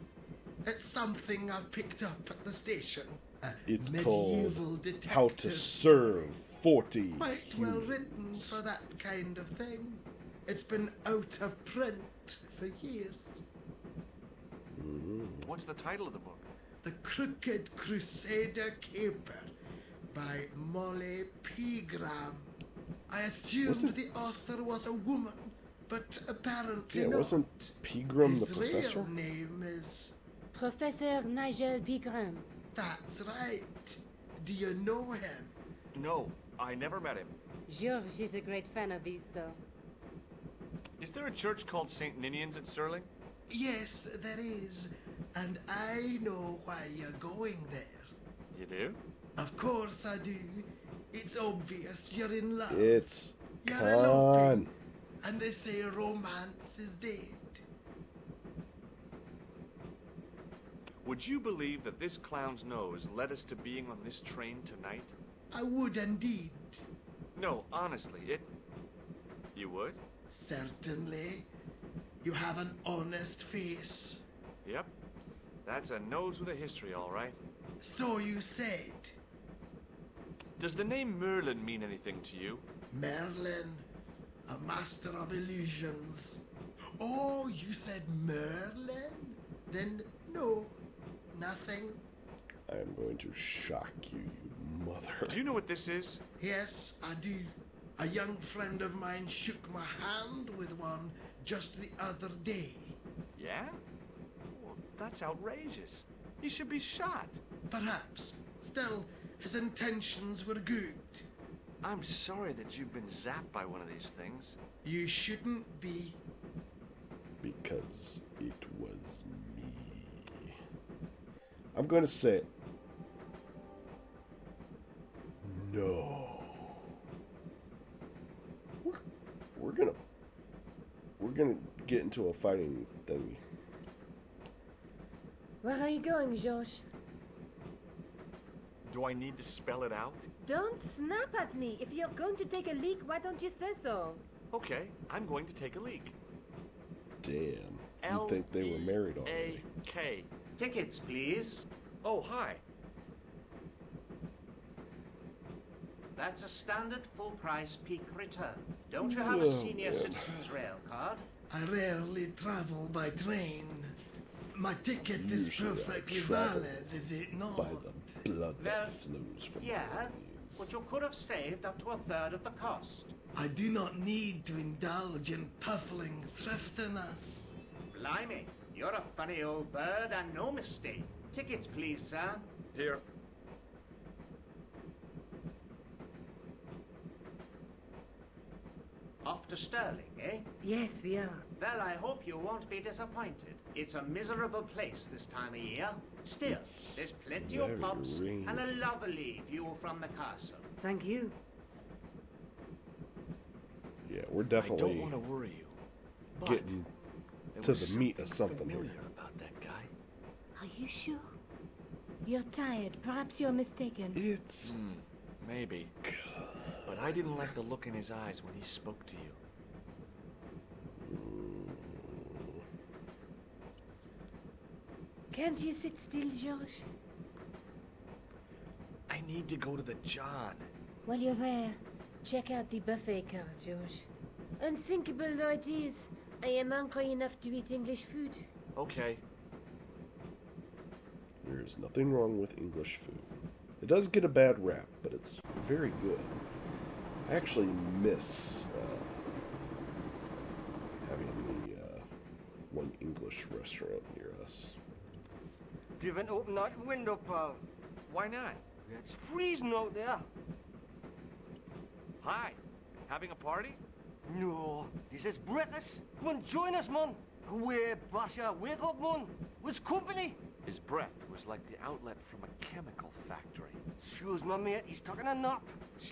it's something I picked up at the station. A It's medieval called detective How to Serve 40 Quite well Humans. written for that kind of thing. It's been out of print for years. What's the title of the book? The Crooked Crusader Caper by Molly Pegram. I assumed Wasn't- the author was a woman, but apparently Yeah, not. wasn't Pegram the His professor? real name is... Professor Nigel Pegram. That's right. Do you know him? No, I never met him. George is a great fan of these, though. Is there a church called St. Ninian's at Sterling? Yes, there is. And I know why you're going there. You do? Of course I do. It's obvious you're in love. It's You're Con. eloping. And they say romance is dead. Would you believe that this clown's nose led us to being on this train tonight? I would indeed. No, honestly, it... You would? Certainly. You have an honest face. Yep. That's a nose with a history, all right. So you said. Does the name Merlin mean anything to you? Merlin, a master of illusions. Oh, you said Merlin? Then no, nothing. I am going to shock you, you mother. Do you know what this is? Yes, I do. A young friend of mine shook my hand with one just the other day. Yeah? Well, that's outrageous. He should be shot. Perhaps. Still, his intentions were good. I'm sorry that you've been zapped by one of these things. You shouldn't be. Because it was me. I'm going to say it. No. We're gonna get into a fighting thing. Where are you going, George? Do I need to spell it out? Don't snap at me. If you're going to take a leak, why don't you say so? Okay, I'm going to take a leak. Damn. You think they were married already? L-E-A-K. Tickets, please. Oh, hi. That's a standard full-price peak return. Don't you have a Oh, senior man. citizen's rail card? I rarely travel by train. My ticket is Usually I perfectly travel valid, is it not? By the blood Well, that flows from Yeah, my veins. but you could have saved up to a third of the cost. I do not need to indulge in puffling thriftiness. Blimey, you're a funny old bird and no mistake. Tickets, please, sir. Here. Off to Stirling, eh? Yes, we are. Well, I hope you won't be disappointed. It's a miserable place this time of year. Still, It's there's plenty very of pubs rainy. and a lovely view from the castle. Thank you. Yeah, we're I definitely don't want to worry you, but getting there to was the meat of something familiar here. about that guy. Are you sure? You're tired. Perhaps you're mistaken. It's Maybe. But I didn't like the look in his eyes when he spoke to you. Can't you sit still, George? I need to go to the John. While you're there, check out the buffet car, George. Unthinkable though it is, I am hungry enough to eat English food. Okay. There's nothing wrong with English food. It does get a bad rap, but it's very good. I actually miss having the one English restaurant near us. You haven't opened that window, pal. Why not? It's freezing out there. Hi. Having a party? No, this is breakfast. Come on, join us, man. Away, Basha, wake up, man. What's company? His breath was like the outlet from a chemical factory. Excuse my mate, he's taking a nap.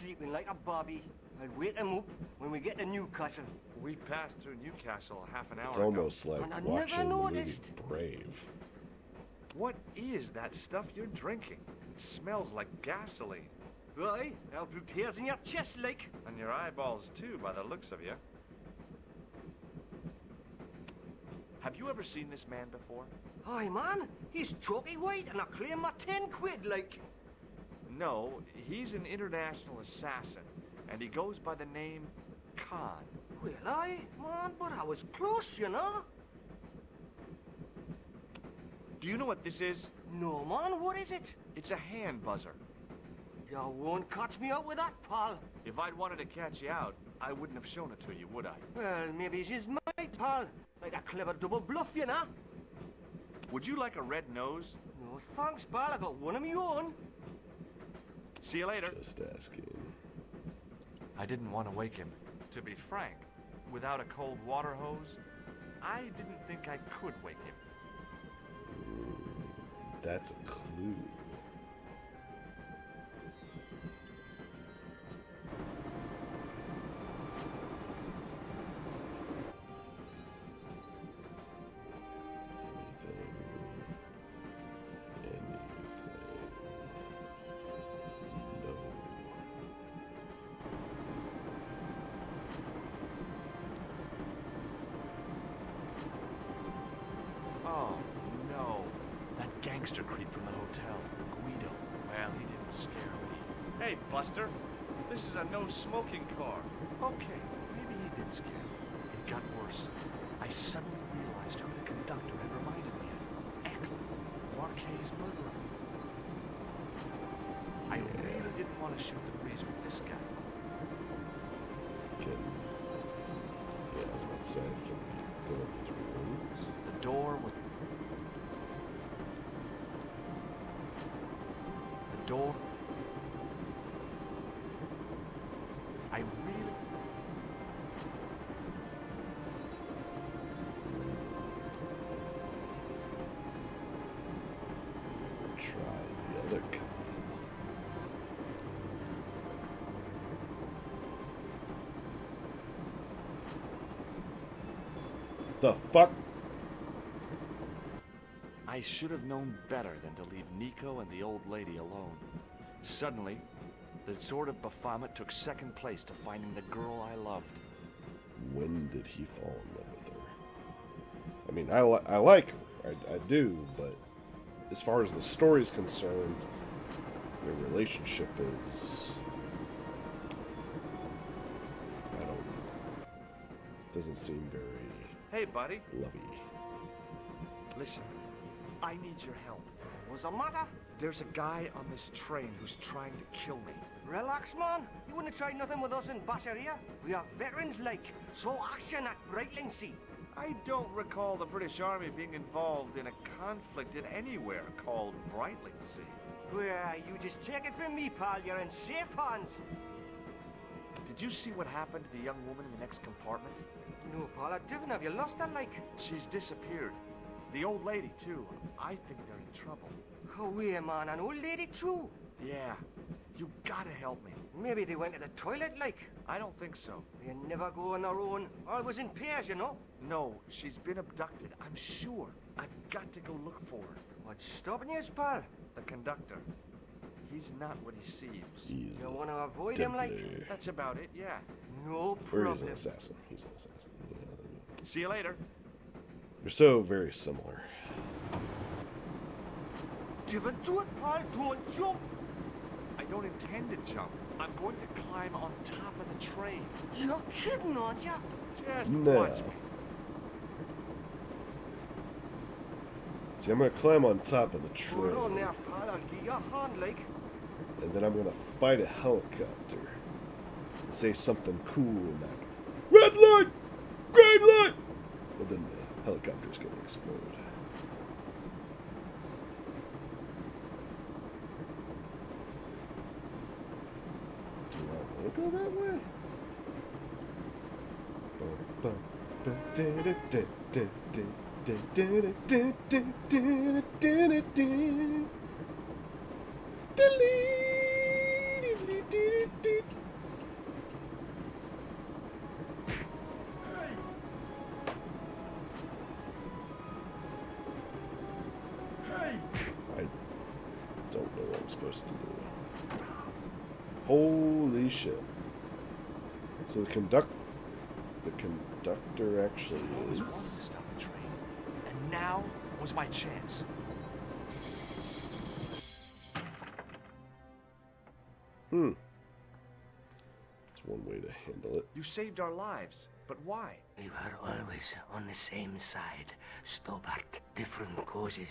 Sleeping like a bobby. I'll wake him up when we get to Newcastle. We passed through Newcastle half an hour It's ago. almost like And I never watching the movie noticed. Brave. What is that stuff you're drinking? It smells like gasoline. Right, I'll put hairs in your chest, like. And your eyeballs, too, by the looks of you. Have you ever seen this man before? Aye, man, he's chalky white and I claim my 10 quid, like. No, he's an international assassin, and he goes by the name Khan. Well, aye, man, but I was close, you know. Do you know what this is? No, man, what is it? It's a hand buzzer. You won't catch me out with that, pal. If I'd wanted to catch you out, I wouldn't have shown it to you, would I? Well, maybe she's my pal. Like a clever double bluff, you know. Would you like a red nose? No, thanks, pal. I got one of my own. See you later. Just asking. I didn't want to wake him. To be frank, without a cold water hose, I didn't think I could wake him. That's a clue. Oh, no. That gangster creep from the hotel, Guido. Well, he didn't scare me. Hey, Buster, this is a no-smoking car. Okay, maybe he did scare me. It got worse. I suddenly realized who the conductor had reminded me of. Eklund, Marquet's murderer. I really didn't want to shoot the breeze with this guy. Yeah, I was about to say, can we go in these rooms? The door was... The door... I really... Try the other kind. The fuck? I should have known better than to leave Nico and the old lady alone. Suddenly, the sword of Baphomet took second place to finding the girl I loved. When did he fall in love with her? I mean, I like her. I do, but as far as the story's concerned, their relationship is... I don't know. Doesn't seem very Hey, buddy. lovey. Listen, I need your help. What's the matter? There's a guy on this train who's trying to kill me. Relax, man. You wouldn't try nothing with us in Basharia. We are veterans, like. So action at Brightlingsea. I don't recall the British Army being involved in a conflict in anywhere called Brightlingsea. Well, you just take it from me, pal. You're in safe hands. Did you see what happened to the young woman in the next compartment? No, Paul, Divin, have you lost her, like? She's disappeared. The old lady, too. I think they're in trouble. Oh, yeah, man, an old lady, too. Yeah. You gotta help me. Maybe they went to the toilet, like. I don't think so. They never go on their own. Always in pairs, you know. No, she's been abducted. I'm sure. I've got to go look for her. What's stopping you, pal? The conductor. He's not what he seems. He's You want to avoid him, like? Templar. That's about it, yeah. No Or problem. he's an assassin. He's an assassin. Yeah. See you later. They're so very similar. Divin, do it, pal. Don't jump. I don't intend to jump. I'm going to climb on top of the train. You're kidding, aren't you? Just No. watch me. See, I'm gonna climb on top of the Hold on train, there, pal. I'll give you a hand, like. and then I'm gonna fight a helicopter and say something cool in that. Red light! Green light! But then the helicopter's gonna explode. Do I want to go that way? Hey! I don't know what I'm supposed to do. Holy shit. So the conductor actually Always is... wanted to stop a train. And now was my chance. That's one way to handle it. You saved our lives. But why? We were always on the same side, Stobart. Different causes,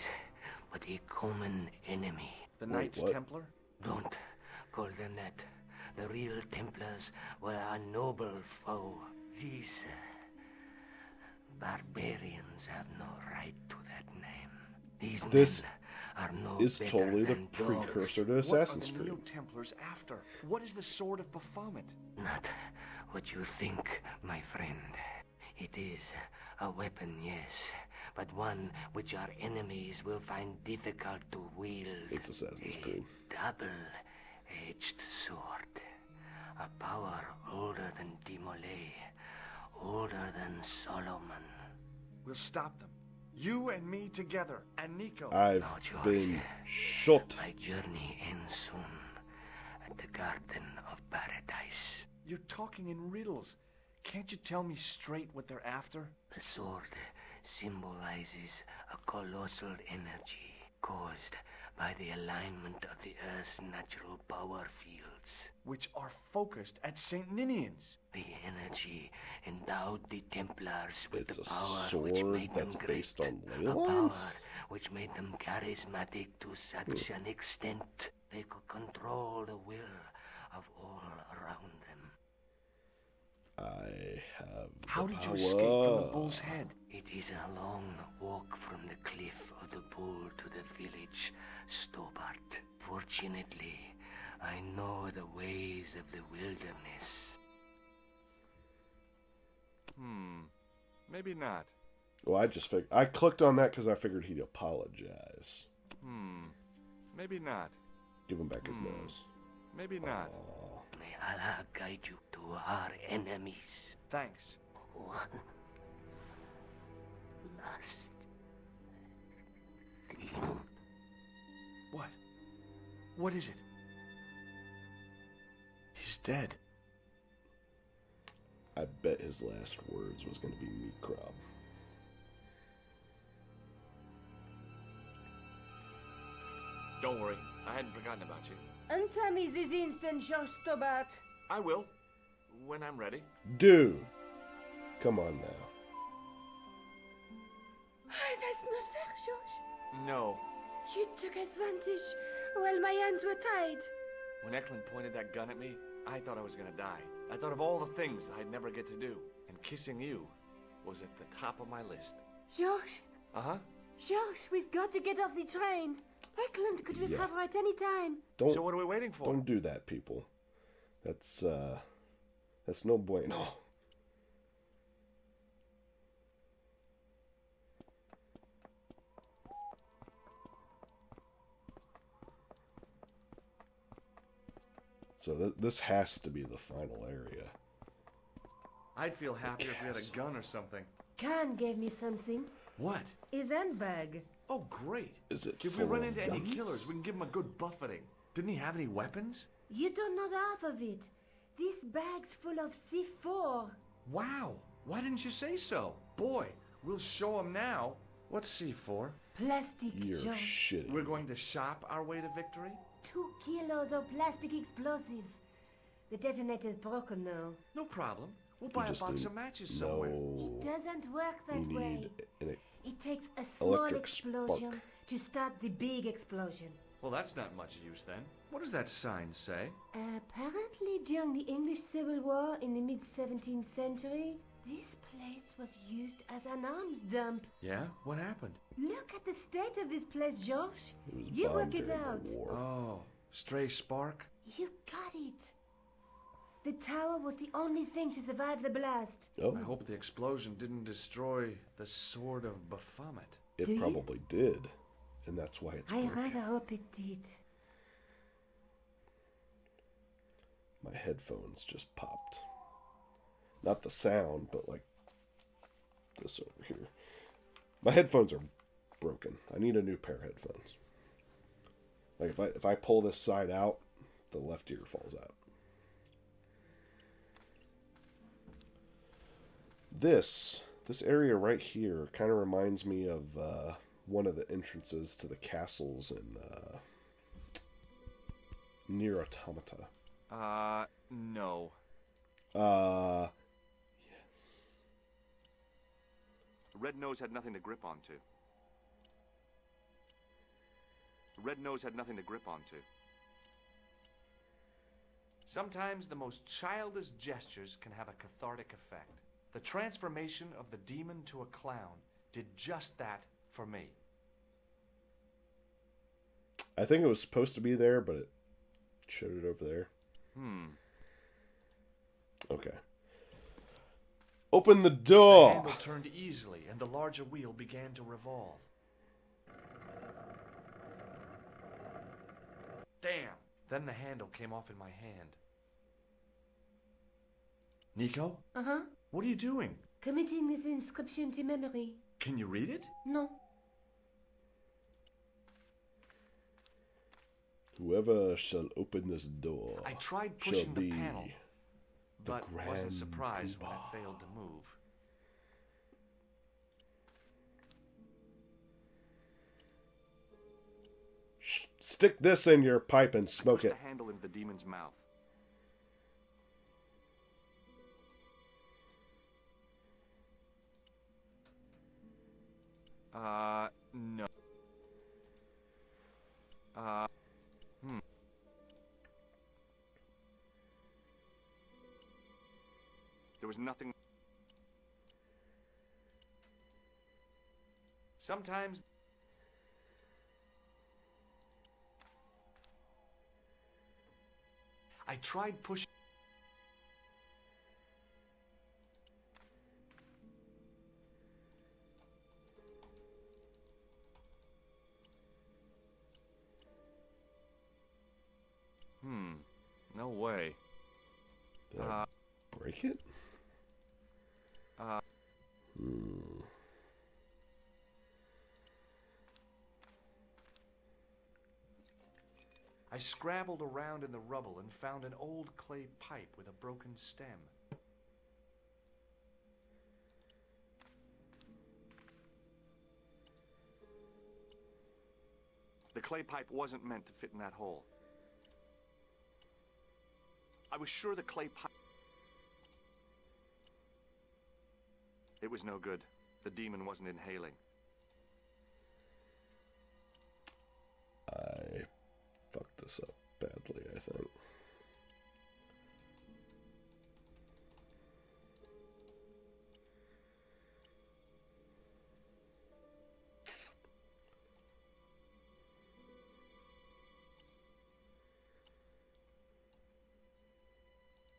but a common enemy. The Wait, Knights what? Templar? Don't call them that. The real Templars were a noble foe. These barbarians have no right to that name. These This men are no is better totally the than dogs. precursor to What are Assassin's the Creed. Neo-Templars after? What is the Sword of Baphomet? Not what you think, my friend. It is a weapon, yes, but one which our enemies will find difficult to wield. It's Assassin's A Creed. double-edged sword. A power older than Demolay, older than Solomon. We'll stop them. You and me together, and Nico. I've No, George. been shot. My journey ends soon at the Garden of Paradise. You're talking in riddles. Can't you tell me straight what they're after? The sword symbolizes a colossal energy caused by the alignment of the Earth's natural power fields. Which are focused at St. Ninian's. The energy endowed the Templars with It's the a power which sword made them that's great. based on ley A power lines? which made them charismatic to such an extent they could control the will of all around them. I have the How did you power. escape from the bull's head? It is a long walk from the cliff of the Bull to the village, Stobart. Fortunately, I know the ways of the wilderness. Maybe not. Well, I clicked on that because I figured he'd apologize. Maybe not. Give him back his nose. Maybe not. Aw. May Allah guide you to our enemies. Thanks. One last thing. What? What is it? He's dead. I bet his last words was going to be meat crab. Don't worry. I hadn't forgotten about you. Answer me this instant, George Stobart. I will. When I'm ready. Dude, come on now. That's not fair, George. No. You took advantage while my hands were tied. When Eklund pointed that gun at me, I thought I was gonna die. I thought of all the things that I'd never get to do. And kissing you was at the top of my list. George, Uh-huh. George, we've got to get off the train. Eklund could recover at any time. Don't So what are we waiting for? don't do that, people. That's That's no bueno. So this has to be the final area. I'd feel happier if we had a gun or something. Khan gave me something. What? His handbag. Oh, great. Is it If we full run of into any guns? killers, we can give them a good buffeting. Didn't he have any weapons? You don't know the half of it. This bag's full of C4. Wow. Why didn't you say so? Boy, we'll show him now. What's C4? Plastic You're junk. shitting. We're going to shop our way to victory? 2 kilos of plastic explosives. The detonator's broken now. No problem. We'll buy a just box need- of matches somewhere. It doesn't work We that way. need an It takes a small electric explosion spark. to start the big explosion. Well, that's not much use then. What does that sign say? Apparently, during the English Civil War in the mid-17th century, this place was used as an arms dump. Yeah? What happened? Look at the state of this place, George. It was You work bombed it during out. the war. Oh, stray spark? You got it. The tower was the only thing to survive the blast. Oh, I hope the explosion didn't destroy the Sword of Baphomet. it Do you? probably did, and that's why it's I broken. rather hope it did. My headphones just popped. Not the sound, but like this over here. My headphones are broken. I need a new pair of headphones. Like if I pull this side out, the left ear falls out. This area right here kind of reminds me of one of the entrances to the castles in near Automata. No. Yes. Red Nose had nothing to grip onto. Red Nose had nothing to grip onto. Sometimes the most childish gestures can have a cathartic effect. The transformation of the demon to a clown did just that for me. I think it was supposed to be there, but it showed it over there. Okay. Open the The door! handle turned easily, and the larger wheel began to revolve. Damn! Then the handle came off in my hand. Nico? Uh-huh. What are you doing? Committing this inscription to memory. Can you read it? No. Whoever shall open this door I tried shall pushing the be panel, the but wasn't Grand surprised when Poobah. it failed to move. Stick this in your pipe and smoke Pushed it. the handle into the demon's mouth. No. There was nothing. Sometimes I tried pushing. No way. Did I break it? I scrabbled around in the rubble and found an old clay pipe with a broken stem. The clay pipe wasn't meant to fit in that hole. I was sure the clay pipe... It was no good. The demon wasn't inhaling. I fucked this up badly, I think.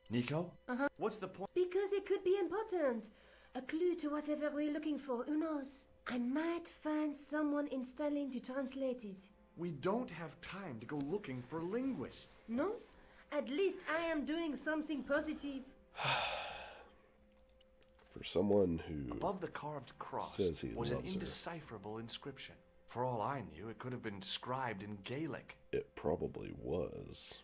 Nico? Uh-huh. What's the point? Because it could be important. A clue to whatever we're looking for. Who knows? I might find someone installing to translate it. We don't have time to go looking for linguists. No? At least I am doing something positive. For someone who Above the carved cross says he was an loves her, indecipherable inscription. For all I knew, it could have been inscribed in Gaelic. it probably was.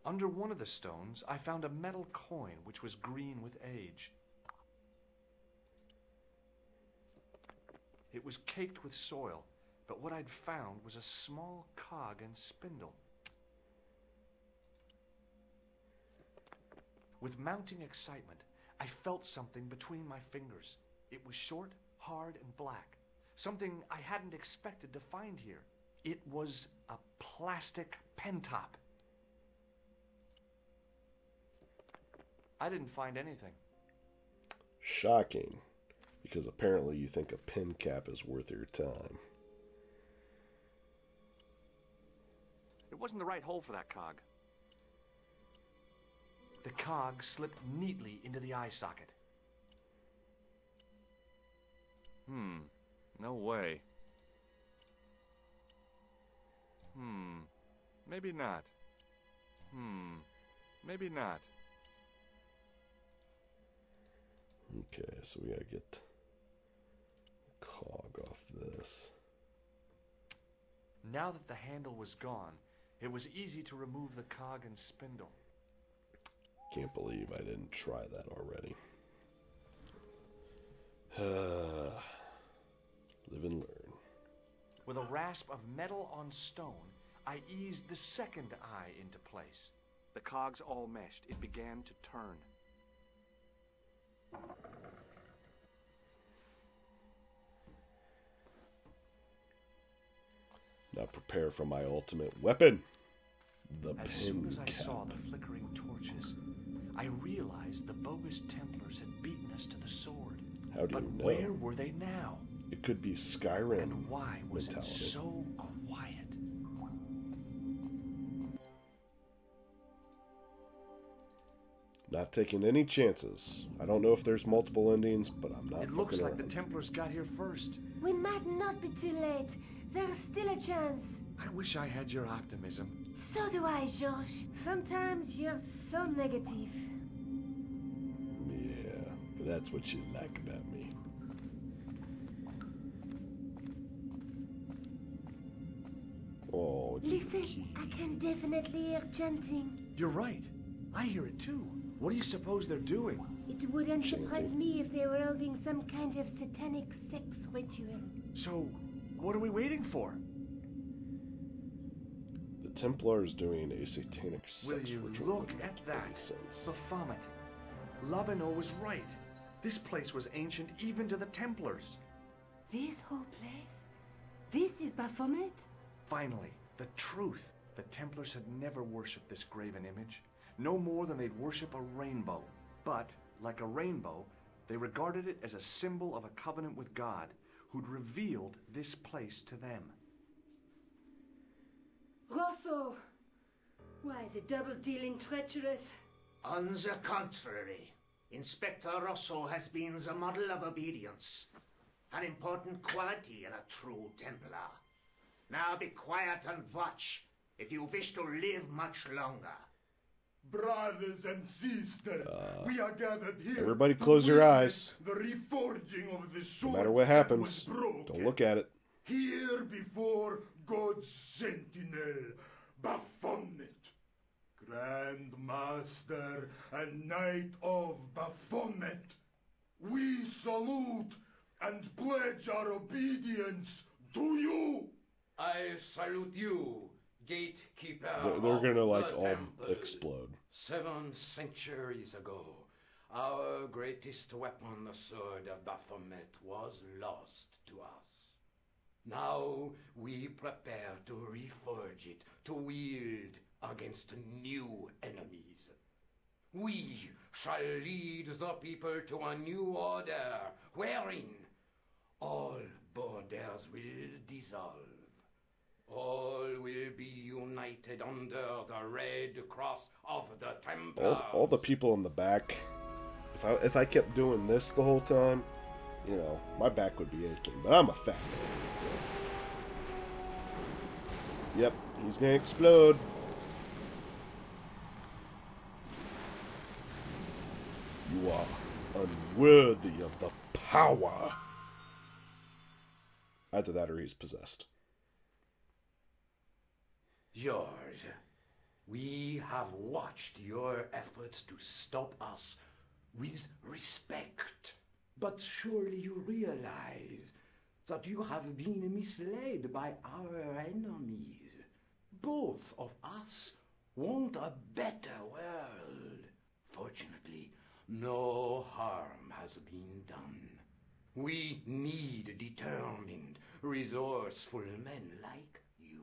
Under one of the stones, I found a metal coin which was green with age. It was caked with soil, but what I'd found was a small cog and spindle. With mounting excitement, I felt something between my fingers. It was short, hard, and black. Something I hadn't expected to find here. It was a plastic pen top. I didn't find anything. Shocking, because apparently you think a pen cap is worth your time. It wasn't the right hole for that cog. The cog slipped neatly into the eye socket. No way. Maybe not. Maybe not. Okay, so we gotta get the cog off this. Now that the handle was gone, it was easy to remove the cog and spindle. Can't believe I didn't try that already. Live and learn. With a rasp of metal on stone, I eased the second eye into place. The cogs all meshed. It began to turn. Now prepare for my ultimate weapon, the As pen soon as I cap. saw the flickering torches, I realized the bogus Templars had beaten us to the sword. How do But you know? where were they now? It could be Skyrim And why was mentality. it so quiet? Not taking any chances. I don't know if there's multiple endings, but I'm not It looks fucking like the around. Templars got here first. We might not be too late. There's still a chance. I wish I had your optimism. So do I, Georges. Sometimes you're so negative. Yeah, but that's what you like about me. Oh, Listen, key. I can definitely hear chanting. You're right. I hear it too. What do you suppose they're doing? It wouldn't surprise Chanting. me if they were holding some kind of satanic sex ritual. So, what are we waiting for? The Templars doing a satanic Will sex you ritual look wouldn't at make that? any sense. Baphomet. Lavino was right. This place was ancient even to the Templars. This whole place? This is Baphomet? Finally, the truth. The Templars had never worshipped this graven image, no more than they'd worship a rainbow. But, like a rainbow, they regarded it as a symbol of a covenant with God, who'd revealed this place to them. Rosso! Why, the double-dealing treacherous? On the contrary, Inspector Rosso has been the model of obedience, an important quality in a true Templar. Now be quiet and watch, if you wish to live much longer. Brothers and sisters, we are gathered here. Everybody to close your witness eyes. The reforging of the No sword matter what that happens, was broken. don't look at it. Here before God's sentinel, Baphomet, Grand Master and Knight of Baphomet, we salute and pledge our obedience to you. I salute you, gatekeeper. They're gonna of like the all temple. explode. 7 centuries ago, our greatest weapon, the sword of Baphomet, was lost to us. Now we prepare to reforge it, to wield against new enemies. We shall lead the people to a new order, wherein all borders will dissolve. All will be united under the red cross of the Templars. All the people in the back. If I kept doing this the whole time, you know, my back would be aching. But I'm a fat man. So. Yep, he's gonna explode. You are unworthy of the power. Either that or he's possessed. George, we have watched your efforts to stop us with respect. But surely you realize that you have been misled by our enemies. Both of us want a better world. Fortunately, no harm has been done. We need determined, resourceful men like you.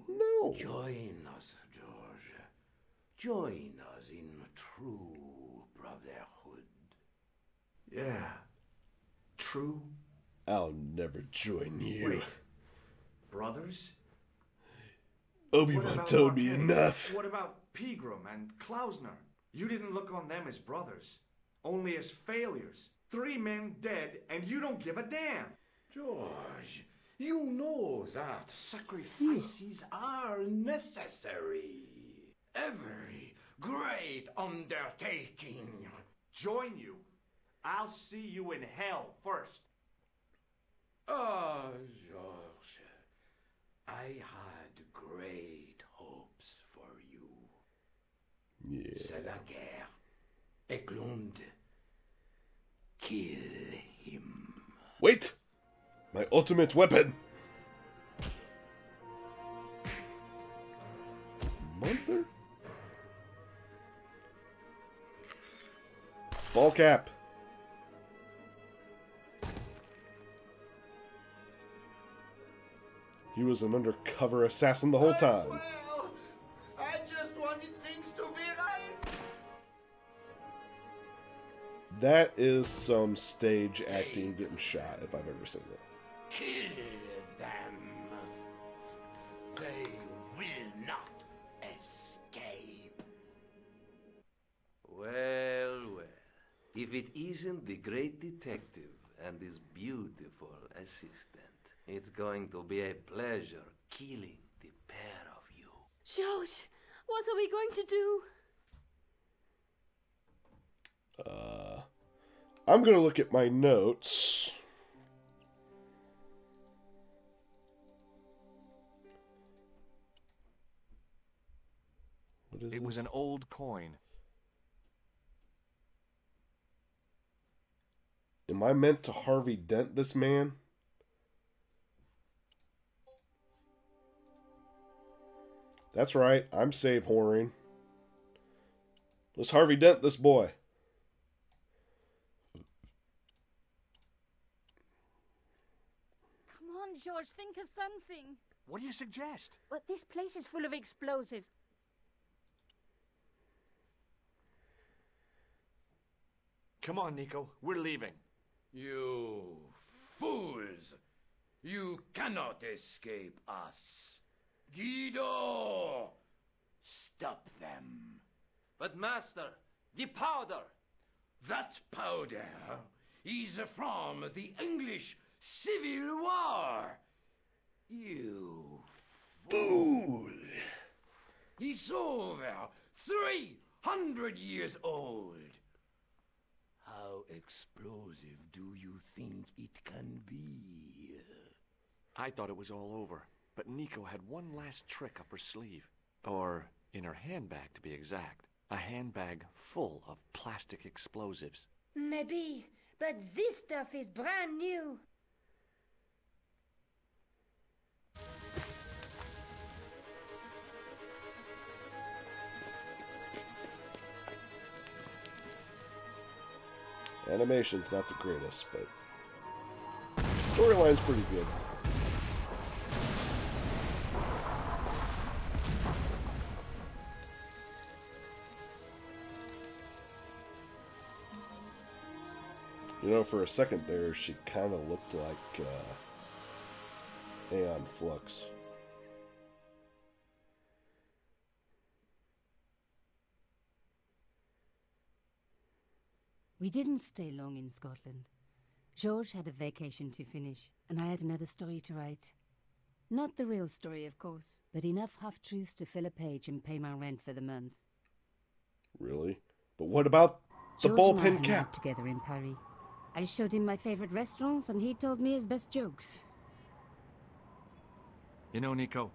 No. Join us, George. Join us in true brotherhood. Yeah. True. I'll never join you. Wait. Brothers? Obi-Wan told me enough. What about Pegram and Klausner? You didn't look on them as brothers, only as failures. 3 men dead, and you don't give a damn. George, you know that sacrifices are necessary. Every great undertaking. Join you. I'll see you in hell first. Ah, George, I had great hopes for you. Yeah. C'est la guerre. Eklund, kill him. Wait! My ultimate weapon! Mother? Ball cap. He was an undercover assassin the whole time. Well, I just wanted things to be right. That is some stage acting getting shot, if I've ever seen it. Kill them. They will not escape. Well, well. If it isn't the great detective and his beautiful assistant, it's going to be a pleasure killing the pair of you. George, what are we going to do? I'm gonna look at my notes. What is It was this? an old coin. Am I meant to Harvey Dent this man? That's right, I'm save whoring. Let's Harvey Dent this boy. Come on, George, think of something. What do you suggest? Well, this place is full of explosives. Come on, Nico. We're leaving. You fools! You cannot escape us. Guido! Stop them. But master, the powder! That powder is from the English Civil War. You fool! It's over 300 years old. How explosive do you think it can be? I thought it was all over, but Nico had one last trick up her sleeve. Or in her handbag, to be exact. A handbag full of plastic explosives. Maybe, but this stuff is brand new. Animation's not the greatest, but storyline's pretty good. You know, for a second there, she kind of looked like Aeon Flux. We didn't stay long in Scotland. George had a vacation to finish, and I had another story to write. Not the real story, of course, but enough half-truths to fill a page and pay my rent for the month. Really? But what about the George and I ballpen hung cap? out together in Paris. I showed him my favorite restaurants, and he told me his best jokes. You know, Nico,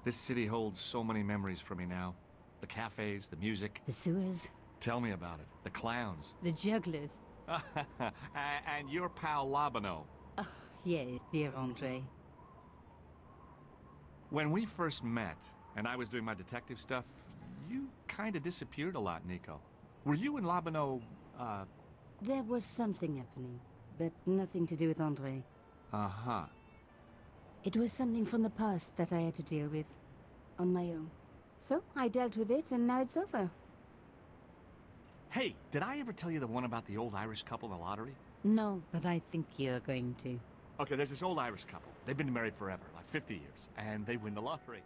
this city holds so many memories for me now. The cafes, the music. The sewers. Tell me about it. The clowns. The jugglers. And your pal Labano. Oh, yes, dear Andre. When we first met, and I was doing my detective stuff, you kind of disappeared a lot, Nico. Were you and Labano, There was something happening, but nothing to do with Andre. Uh-huh. It was something from the past that I had to deal with, on my own. So, I dealt with it, and now it's over. Hey, did I ever tell you the one about the old Irish couple in the lottery? No, but I think you're going to. Okay, there's this old Irish couple. They've been married forever, like 50 years, and they win the lottery.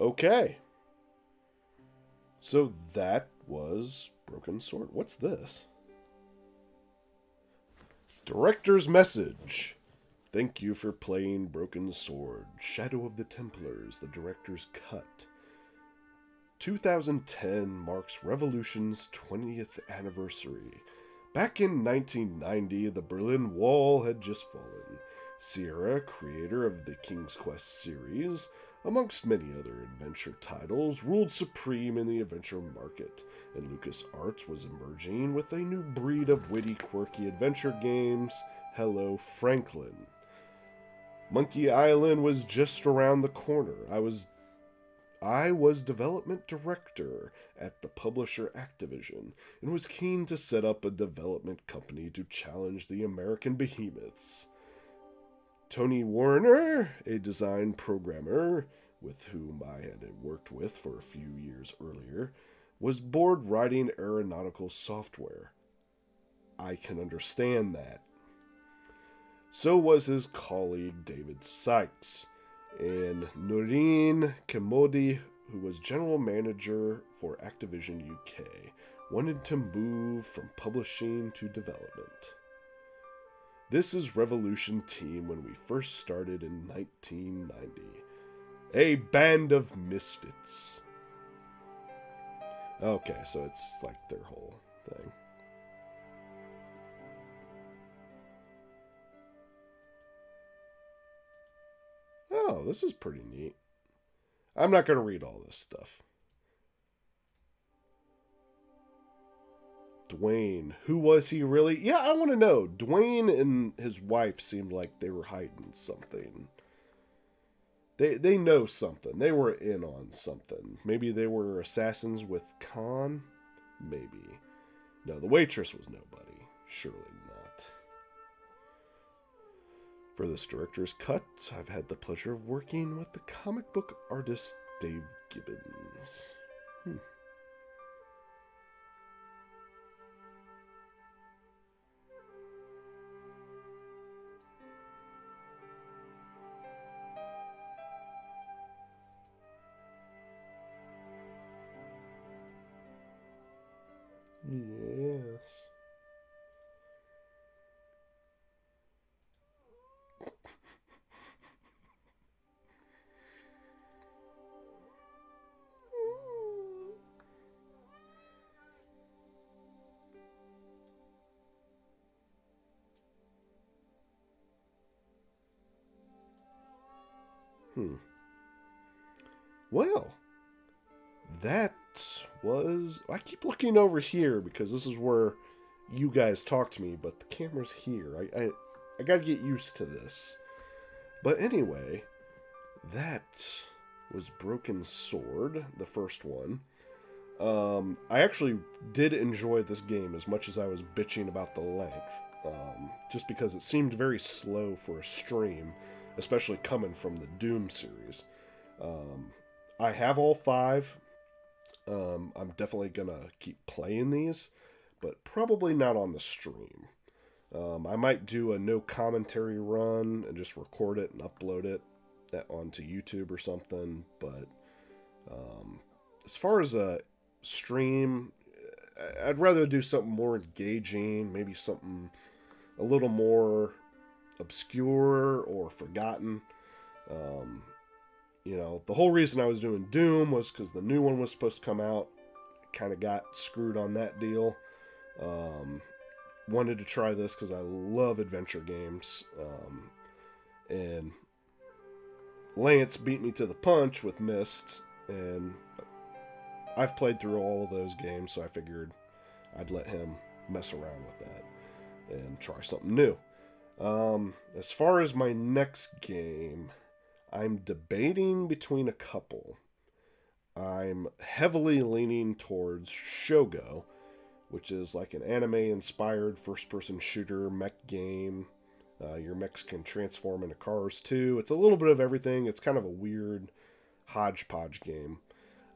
Okay. So that was Broken Sword. What's this? Director's message. Thank you for playing Broken Sword. Shadow of the Templars, the director's cut. 2010 marks Revolution's 20th anniversary. Back in 1990, the Berlin Wall had just fallen. Sierra, creator of the King's Quest series, amongst many other adventure titles, ruled supreme in the adventure market, and LucasArts was emerging with a new breed of witty, quirky adventure games, Hello Franklin. Monkey Island was just around the corner. I was development director at the publisher Activision and was keen to set up a development company to challenge the American behemoths. Tony Warner, a design programmer with whom I had worked with for a few years earlier, was bored writing aeronautical software. I can understand that. So was his colleague David Sykes, and Noreen Kemodi, who was general manager for Activision UK, wanted to move from publishing to development. This is Revolution Team when we first started in 1990. A band of misfits. Okay, so it's like their whole thing. Oh, this is pretty neat. I'm not going to read all this stuff. Dwayne. Who was he really? Yeah, I want to know. Dwayne and his wife seemed like they were hiding something. They know something. They were in on something. Maybe they were assassins with Khan? Maybe. No, the waitress was nobody. Surely not. For this director's cut, I've had the pleasure of working with the comic book artist Dave Gibbons. Yes. Well, that was... I keep looking over here because this is where you guys talk to me, but the camera's here. I gotta get used to this. But anyway, that was Broken Sword, the first one. I actually did enjoy this game as much as I was bitching about the length. Just because it seemed very slow for a stream, especially coming from the Doom series. I have all 5. I'm definitely gonna keep playing these, but probably not on the stream. I might do a no commentary run and just record it and upload it onto YouTube or something, but as far as a stream. I'd rather do something more engaging, maybe something a little more obscure or forgotten. The whole reason I was doing Doom was because the new one was supposed to come out. Kind of got screwed on that deal. Wanted to try this because I love adventure games. And Lance beat me to the punch with Myst, and I've played through all of those games, so I figured I'd let him mess around with that and try something new. As far as my next game, I'm debating between a couple. I'm heavily leaning towards Shogo, which is like an anime-inspired first-person shooter mech game. Your mechs can transform into cars too. It's a little bit of everything. It's kind of a weird hodgepodge game.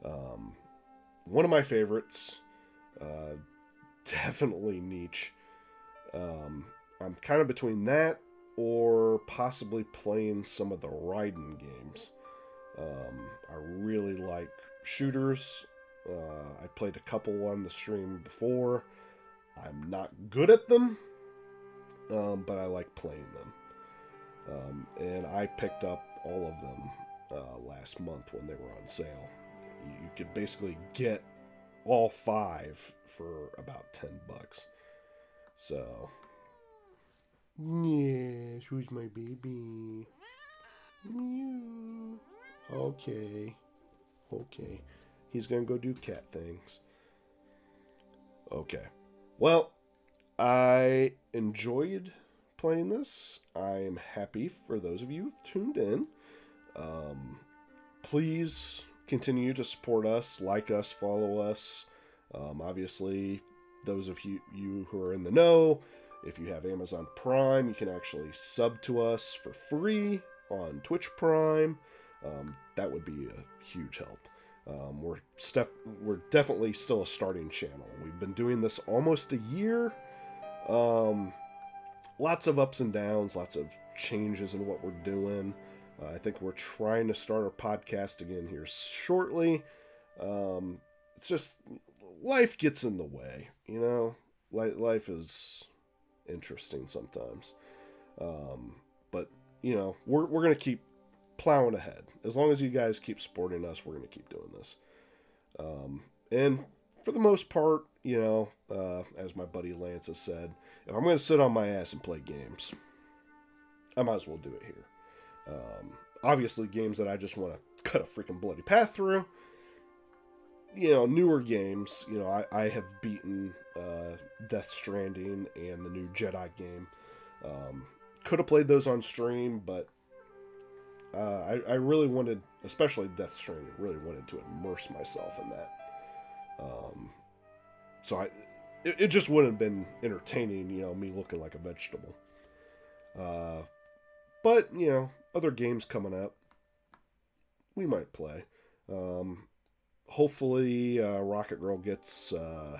One of my favorites, definitely niche. I'm kind of between that or possibly playing some of the Raiden games. I really like shooters. I played a couple on the stream before. I'm not good at them, but I like playing them. And I picked up all of them last month when they were on sale. You could basically get all 5 for about $10. So, yes, who's my baby? Mew. Okay. He's gonna go do cat things. Okay. Well, I enjoyed playing this. I'm happy for those of you who've tuned in. Please continue to support us, like us, follow us. Obviously, those of you who are in the know, if you have Amazon Prime, you can actually sub to us for free on Twitch Prime. That would be a huge help. We're definitely still a starting channel. We've been doing this almost a year. Lots of ups and downs, lots of changes in what we're doing. I think we're trying to start our podcast again here shortly. It's just life gets in the way, you know. Life is interesting sometimes, but you know, we're gonna keep plowing ahead. As long as you guys keep supporting us, we're gonna keep doing this. And for the most part, you know, as my buddy Lance has said, if I'm gonna sit on my ass and play games, I might as well do it here. Obviously, games that I just want to cut a freaking bloody path through. You know, newer games. You know, I have beaten Death Stranding and the new Jedi game. Could have played those on stream, but I really wanted, especially Death Stranding, really wanted to immerse myself in that. So it just wouldn't have been entertaining, you know, me looking like a vegetable. But, you know, other games coming up, we might play. Hopefully, Rocket Girl gets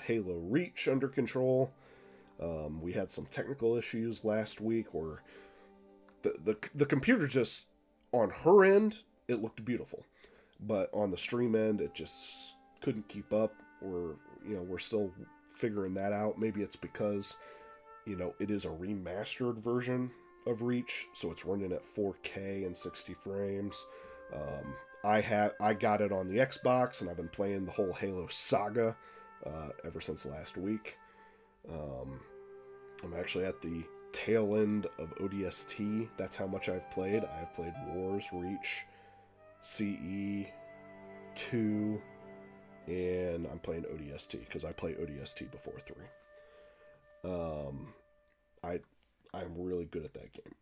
Halo Reach under control. We had some technical issues last week where the computer just, on her end, it looked beautiful. But on the stream end, it just couldn't keep up. We're still figuring that out. Maybe it's because, you know, it is a remastered version of Reach, so it's running at 4K and 60 frames. I got it on the Xbox, and I've been playing the whole Halo saga ever since last week. I'm actually at the tail end of ODST. That's how much I've played. I've played Wars, Reach, CE, 2, and I'm playing ODST because I play ODST before 3. I'm really good at that game,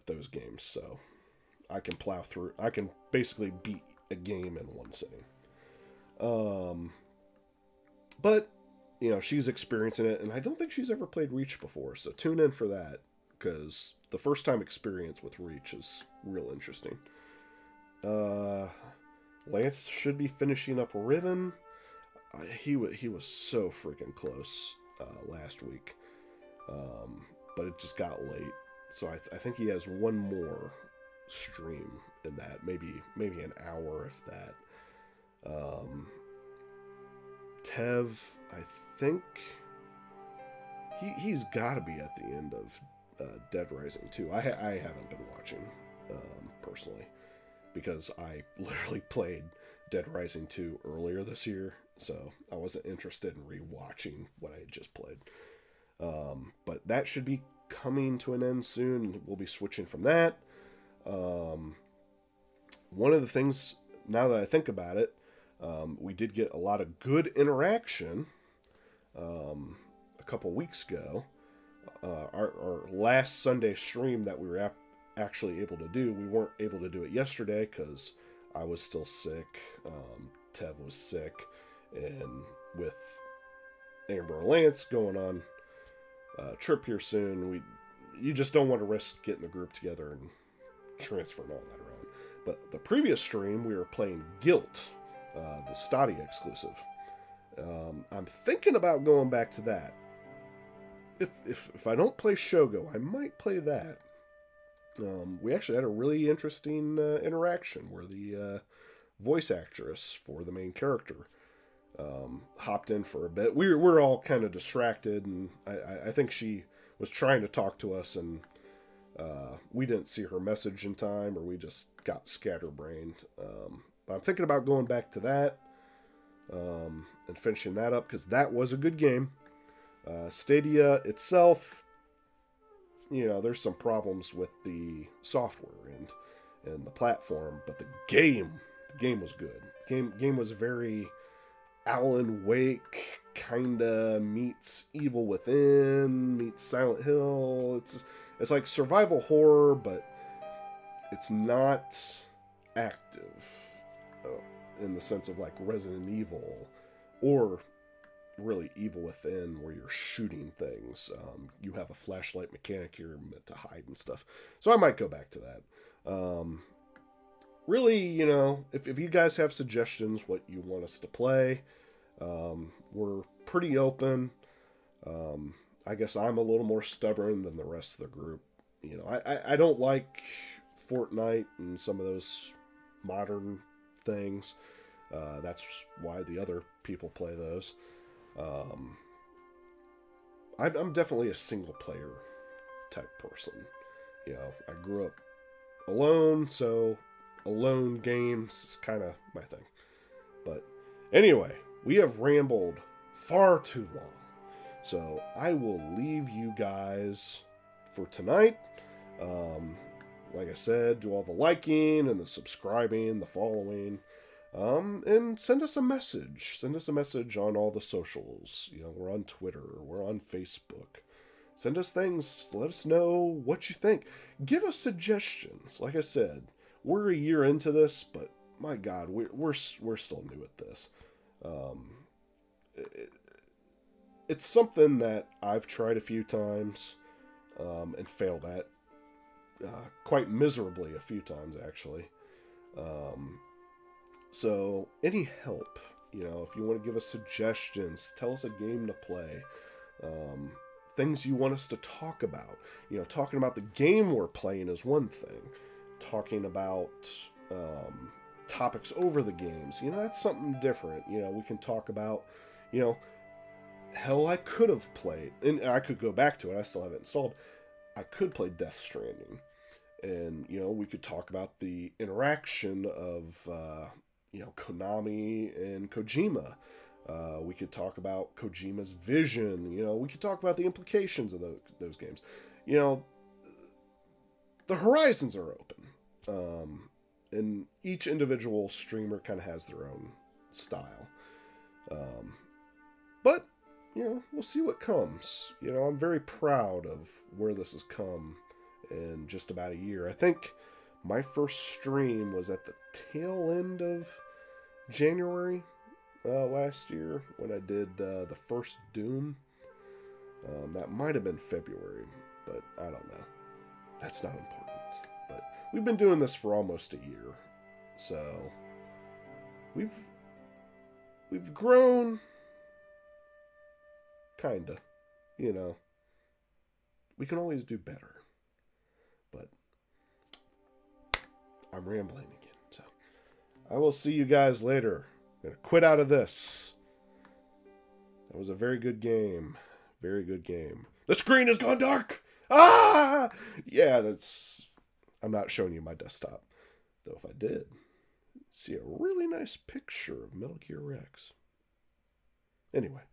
those games, so I can plow through. I can basically beat a game in one sitting. But you know, she's experiencing it, and I don't think she's ever played Reach before, so tune in for that, because the first time experience with Reach is real interesting. Lance should be finishing up Riven. He was so freaking close last week, but it just got late, so I think he has one more stream in that, maybe an hour if that. Tev, I think he's got to be at the end of Dead Rising 2. I haven't been watching personally because I literally played Dead Rising 2 earlier this year, so I wasn't interested in rewatching what I had just played. But that should be coming to an end soon. We'll be switching from that. One of the things, now that I think about it, we did get a lot of good interaction a couple weeks ago. Our last Sunday stream that we were actually able to do, we weren't able to do it yesterday because I was still sick. Tev was sick, and with Amber and Lance going on a trip here soon, you just don't want to risk getting the group together and transferring all that around. But the previous stream, we were playing Guilt, the Stadia exclusive. I'm thinking about going back to that. If I don't play Shogo, I might play that. We actually had a really interesting interaction where the voice actress for the main character hopped in for a bit. We're all kind of distracted, and I think she was trying to talk to us, and we didn't see her message in time, or we just got scatterbrained. But I'm thinking about going back to that and finishing that up, because that was a good game. Stadia itself, there's some problems with the software and the platform, but the game was good. Game was very Alan Wake kinda meets Evil Within meets Silent Hill. It's like survival horror, but it's not active in the sense of like Resident Evil or really Evil Within, where you're shooting things. You have a flashlight mechanic you're meant to hide and stuff. So I might go back to that. Really, if you guys have suggestions what you want us to play, we're pretty open. I guess I'm a little more stubborn than the rest of the group. I don't like Fortnite and some of those modern things. That's why the other people play those. I'm definitely a single player type person. I grew up alone, so alone games is kind of my thing. But anyway, we have rambled far too long. So I will leave you guys for tonight. Like I said, do all the liking and the subscribing, the following. And send us a message. Send us a message on all the socials. We're on Twitter. We're on Facebook. Send us things. Let us know what you think. Give us suggestions. Like I said, we're a year into this, but my God, we're still new at this. It's something that I've tried a few times and failed at quite miserably a few times, actually. So, any help, if you want to give us suggestions, tell us a game to play, things you want us to talk about. Talking about the game we're playing is one thing. Talking about topics over the games, that's something different. We can talk about, hell, I could have played, and I could go back to it, I still have it installed. I could play Death Stranding, and, we could talk about the interaction of, Konami and Kojima. We could talk about Kojima's vision. We could talk about the implications of those games. The horizons are open. And each individual streamer kind of has their own style. But, we'll see what comes. I'm very proud of where this has come in just about a year. I think my first stream was at the tail end of January last year when I did the first Doom. That might have been February, but I don't know. That's not important. But we've been doing this for almost a year, so we've grown, kinda. We can always do better. But I'm rambling again, so I will see you guys later. I'm gonna quit out of this. That was a very good game. Very good game. The screen has gone dark! Ah! Yeah, that's... I'm not showing you my desktop. Though if I did, see a really nice picture of Metal Gear Rex. Anyway.